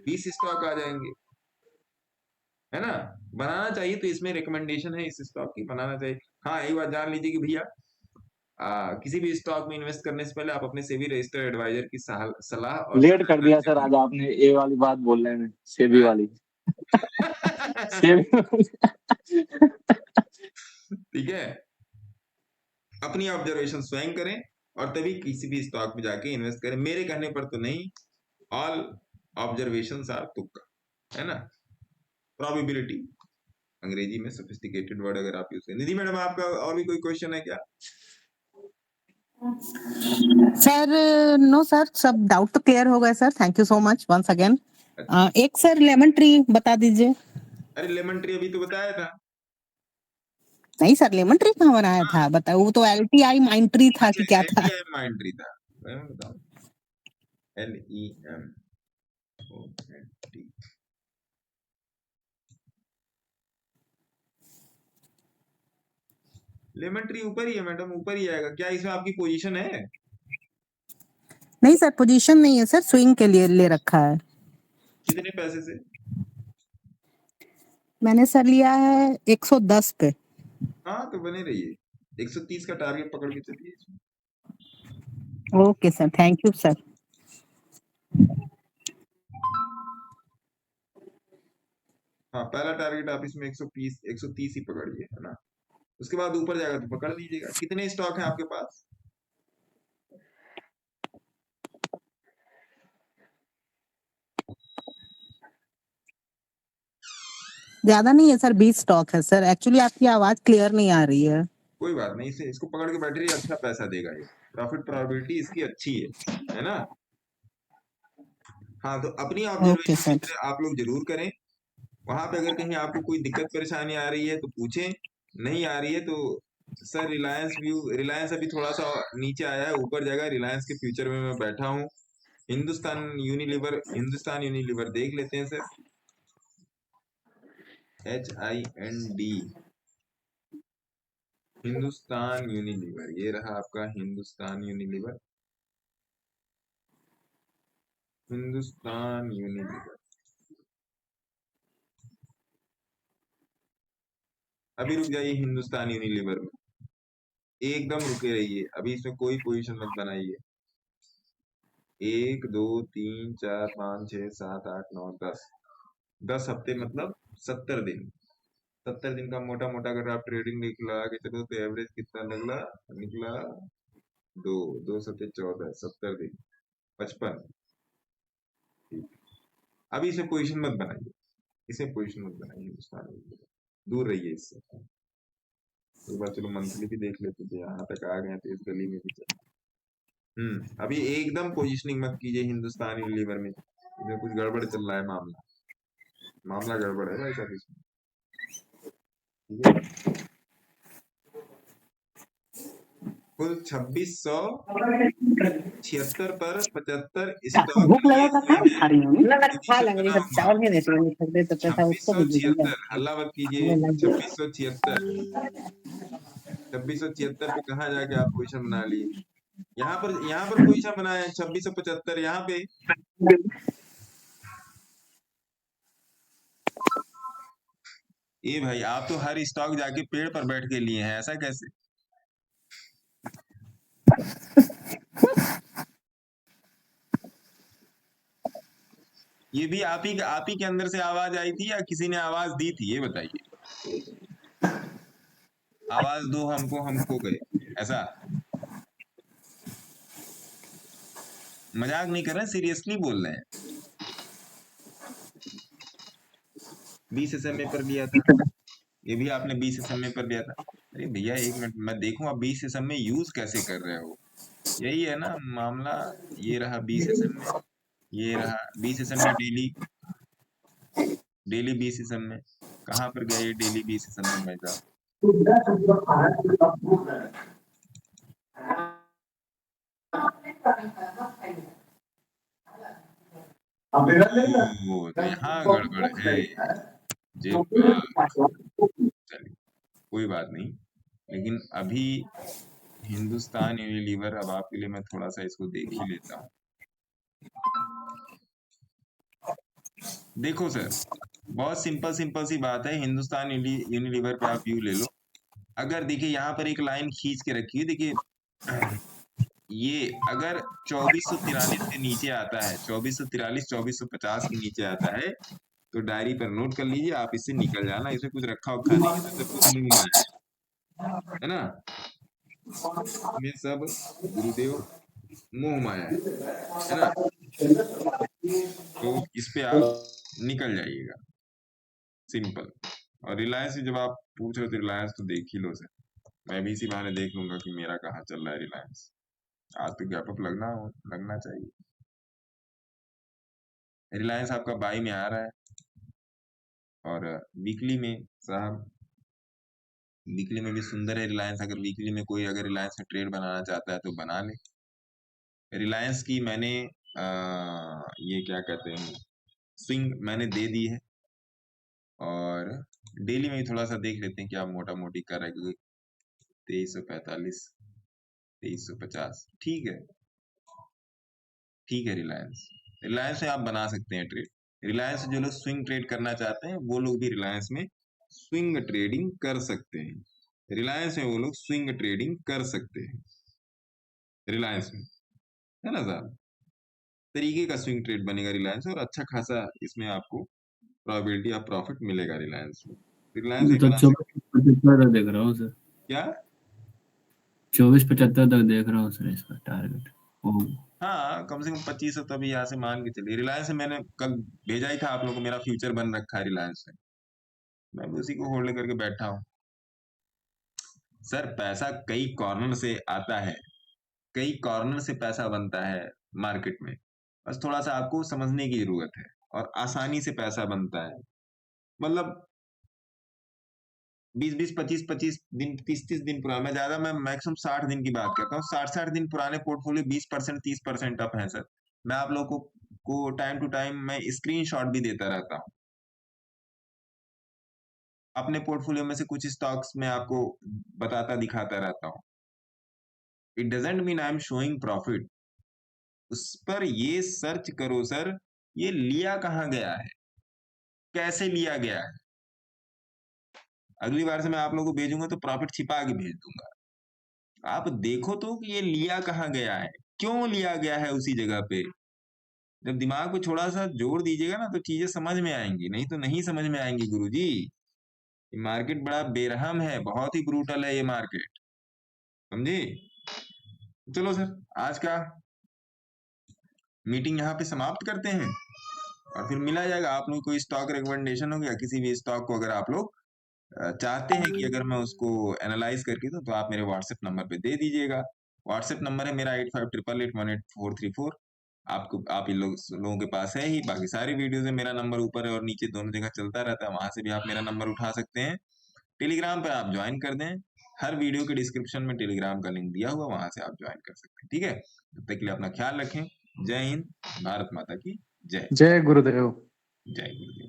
A: 20 स्टॉक आ जाएंगे, है ना। बनाना चाहिए, तो इसमें रिकमेंडेशन है इस स्टॉक की, बनाना चाहिए। हाँ एक बात जान लीजिए कि भैया किसी भी स्टॉक में इन्वेस्ट करने से पहले आप अपने सेबी रजिस्टर्ड एडवाइजर की सलाह और
H: लेट कर दिया सर आज आपने ये वाली बात बोलने में, सेबी वाली।
A: ठीक है, अपनी ऑब्जर्वेशन स्वयं करें और तभी किसी भी स्टॉक में जाके इन्वेस्ट करें, मेरे कहने पर तो नहीं। ऑल ऑब्जर्वेशंस आर तुक्का, है ना। प्रोबेबिलिटी अंग्रेजी में सोफिस्टिकेटेड वर्ड अगर आप यूज करें। निधि मैडम आपका और भी कोई क्वेश्चन है क्या?
G: सर नो सर, सब डाउट तो क्लियर हो गए sir, thank you so much once again. एक सर लेमन ट्री बता दीजिए।
A: अरे लेमन ट्री अभी तो बताया था।
G: नहीं सर, लेमन ट्री कहाँ बनाया था बताओ, वो तो LTI माइंड ट्री था कि क्या था?
A: LEM माइंड ट्री था, मैं बताऊं LEM लेमन ट्री ऊपर ही है मैडम, ऊपर ही आएगा। क्या इसमें आपकी पोजीशन है?
G: नहीं सर, पोजीशन नहीं है सर, स्विंग के लिए ले रखा है।
A: कितने पैसे से?
G: मैंने सर लिया है 110 पे।
A: हाँ तो बने रहिए, 130 का टारगेट पकड़ के चलिए इसमें।
G: Okay sir, thank you sir.
A: हाँ पहला टारगेट आप इसमें 130 ही पकड़िए, है ना। उसके बाद ऊपर जाएगा तो पकड़ लीजिएगा। कितने स्टॉक हैं आपके पास?
G: ज्यादा नहीं है सर, 20 स्टॉक है सर। एक्चुअली आपकी आवाज क्लियर नहीं आ रही है।
A: कोई बात नहीं, इसे इसको पकड़ के बैठ रही, अच्छा पैसा देगा ये, प्रॉफिट प्रोबेबिलिटी इसकी अच्छी है ना। हाँ तो अपनी ऑब्जर्वेशन आप लोग जरूर करें। वहां पे अगर कहीं आपको कोई दिक्कत परेशानी आ रही है तो पूछें, नहीं आ रही है तो सर रिलायंस अभी थोड़ा सा नीचे आया है, ऊपर जाएगा। रिलायंस के फ्यूचर में मैं बैठा हूँ। हिंदुस्तान यूनिलीवर देख लेते हैं सर। HIND, Hindustan Unilever. ये रहा आपका हिंदुस्तान यूनिलीवर, हिंदुस्तान यूनिलीवर। अभी रुक जाइए हिंदुस्तान यूनिलीवर में, एकदम रुके रहिए, अभी इसमें कोई पोजीशन मत बनाइए। 1 2 3 4 5 6 7 8 9 10 हफ्ते मतलब 70 दिन। 70 दिन का मोटा मोटा अगर आप ट्रेडिंग निकला के चलो तो एवरेज कितना निकला 2 सत्ते 14, 70 दिन 55। अभी इसे पोजीशन मत बनाइए, इसे पोजीशन मत बनाइए, हिंदुस्तान में दूर रहिए इससे। एक बार चलो मंथली भी देख लेते थे, यहाँ तक आ गए तो इस गली में भी चलो। अभी एकदम पोजीशनिंग मत कीजिए हिंदुस्तान यूनिलीवर में, इसमें कुछ गड़बड़ चल रहा है, मामला गड़बड़ है भाई साहब इसमें, ठीक है। कुल 2676 पर 75 स्टॉक
G: भूख लगा था
A: लिए
G: खा रही हूँ
A: हुए हैं।
G: खा लेंगे जब चावल नहीं देते नहीं सकते तो पैसा उसको भी दे देंगे
A: 2676, हल्ला मत कीजिए। 2676 पे कहाँ जाके आप पोजीशन बना लिए? यहाँ पर पोजीशन बनाए 2675 यहाँ पे। ये भाई आप तो हर स्टॉक जाके पेड़ पर बैठ के लिए हैं, ऐसा कैसे? ये भी आप ही के अंदर से आवाज आई थी या किसी ने आवाज दी थी, ये बताइए। आवाज दो हमको, हम खो गए, ऐसा? मजाक नहीं कर रहे, सीरियसली बोल रहे हैं। 20 SMA पर लिया था, ये भी आपने 20 SMA पर लिया था। अरे भैया एक मिनट, मैं देखूं आप 20 SMA यूज कैसे कर रहे हो, यही है ना मामला। ये रहा 20 SMA, ये रहा 20 SMA डेली 20 SMA। कहाँ पर गया ये डेली 20 SMA भाई साहब? तो यहाँ गड़बड़ है, चलिए कोई बात नहीं, लेकिन अभी हिंदुस्तान यूनिलीवर, अब आपके लिए मैं थोड़ा सा इसको देख ही लेता हूँ। देखो सर, बहुत सिंपल सी बात है, हिंदुस्तान यूनिलीवर पे आप व्यू ले लो। अगर देखिए यहाँ पर एक लाइन खींच के रखी है, देखिए ये अगर 2443 के नीचे आता है, 2443 2450 के नीचे आता है तो डायरी पर नोट कर लीजिए, आप इससे निकल जाना, इसमें कुछ रखा उखा नहीं है, सब कुछ मुंह माया है ना, ये सब गुरुदेव मोह माया है ना, तो इस पे आप निकल जाइएगा, सिंपल। और रिलायंस जब आप पूछ रहे हो तो रिलायंस तो देख ही लो सर, मैं भी इसी बहाने देख लूंगा कि मेरा कहाँ चल रहा है रिलायंस। आज तो गैप अप लगना चाहिए। रिलायंस आपका बाई में आ रहा है, और वीकली में साहब, वीकली में भी सुंदर है रिलायंस। अगर वीकली में कोई अगर रिलायंस में ट्रेड बनाना चाहता है तो बना ले। रिलायंस की मैंने ये क्या कहते हैं, स्विंग मैंने दे दी है, और डेली में भी थोड़ा सा देख लेते हैं कि आप मोटा मोटी कर रहे, क्योंकि 2345 2350 ठीक है। रिलायंस में आप बना सकते हैं ट्रेड। रिलायंस से जो लोग स्विंग ट्रेड करना चाहते हैं वो लोग भी रिलायंस में स्विंग ट्रेडिंग कर सकते हैं। रिलायंस में वो लोग स्विंग ट्रेडिंग कर सकते हैं, रिलायंस में, है ना साहब? तरीके का स्विंग ट्रेड बनेगा रिलायंस, और अच्छा खासा इसमें आपको प्रोबेबिलिटी ऑफ प्रॉफिट मिलेगा रिलायंस में। रिलायंस में
B: तो
A: बना
B: 24-75 तक देख रहा हूँ सर,
A: क्या
B: 24-75 तक देख रहा हूँ सर इसका टारगेट।
A: हाँ, कम से कम 2500 तो अभी यहाँ से मान के चलिए। रिलायंस में मैंने कल भेजा ही था आप लोगों को, मेरा फ्यूचर बन रखा है रिलायंस में, मैं भी उसी को होल्ड करके बैठा हूँ। सर पैसा कई कॉर्नर से आता है, कई कॉर्नर से पैसा बनता है मार्केट में, बस थोड़ा सा आपको समझने की जरूरत है, और आसानी से पैसा बनता है। मतलब 20-20, 25-25 दिन, 30-30 दिन पुराना, मैं ज्यादा, मैं मैक्सिमम 60 दिन की बात करता हूँ। 60-60 दिन पुराने पोर्टफोलियो 20% 30% अप है सर। मैं आप लोगों को टाइम टू टाइम मैं स्क्रीनशॉट भी देता रहता हूँ। अपने पोर्टफोलियो में से कुछ स्टॉक्स में आपको बताता दिखाता रहता हूँ। It doesn't mean I am showing profit. उस पर ये सर्च करो सर, ये लिया कहाँ गया है, कैसे लिया गया है। अगली बार से मैं आप लोगों को भेजूंगा तो प्रॉफिट छिपा के भेज दूंगा। आप देखो तो कि ये लिया कहाँ गया है, क्यों लिया गया है उसी जगह पे। जब दिमाग पे थोड़ा सा जोर दीजिएगा ना तो चीजें समझ में आएंगी, नहीं तो नहीं समझ में आएंगी गुरुजी। ये मार्केट बड़ा बेरहम है, बहुत ही ब्रूटल है ये मार्केट, समझे। चलो सर, आज का मीटिंग यहाँ पे समाप्त करते हैं और फिर मिला जाएगा। आप लोग कोई स्टॉक रिकमेंडेशन हो गया किसी भी स्टॉक को, अगर आप लोग चाहते हैं कि अगर मैं उसको एनालाइज करके दूं तो आप मेरे व्हाट्सएप नंबर पे दे दीजिएगा। व्हाट्सएप नंबर है मेरा 8588188434। आपको आप इन लोगों के पास है ही। बाकी सारी वीडियोस में मेरा नंबर ऊपर है और नीचे दोनों जगह चलता रहता है, वहां से भी आप मेरा नंबर उठा सकते हैं। टेलीग्राम पर आप ज्वाइन कर दें, हर वीडियो के डिस्क्रिप्शन में टेलीग्राम का लिंक दिया हुआ, वहां से आप ज्वाइन कर सकते हैं। ठीक है, तब तक के लिए अपना ख्याल रखें। जय हिंद, भारत माता की जय।
E: जय गुरुदेव।
A: जय गुरुदेव।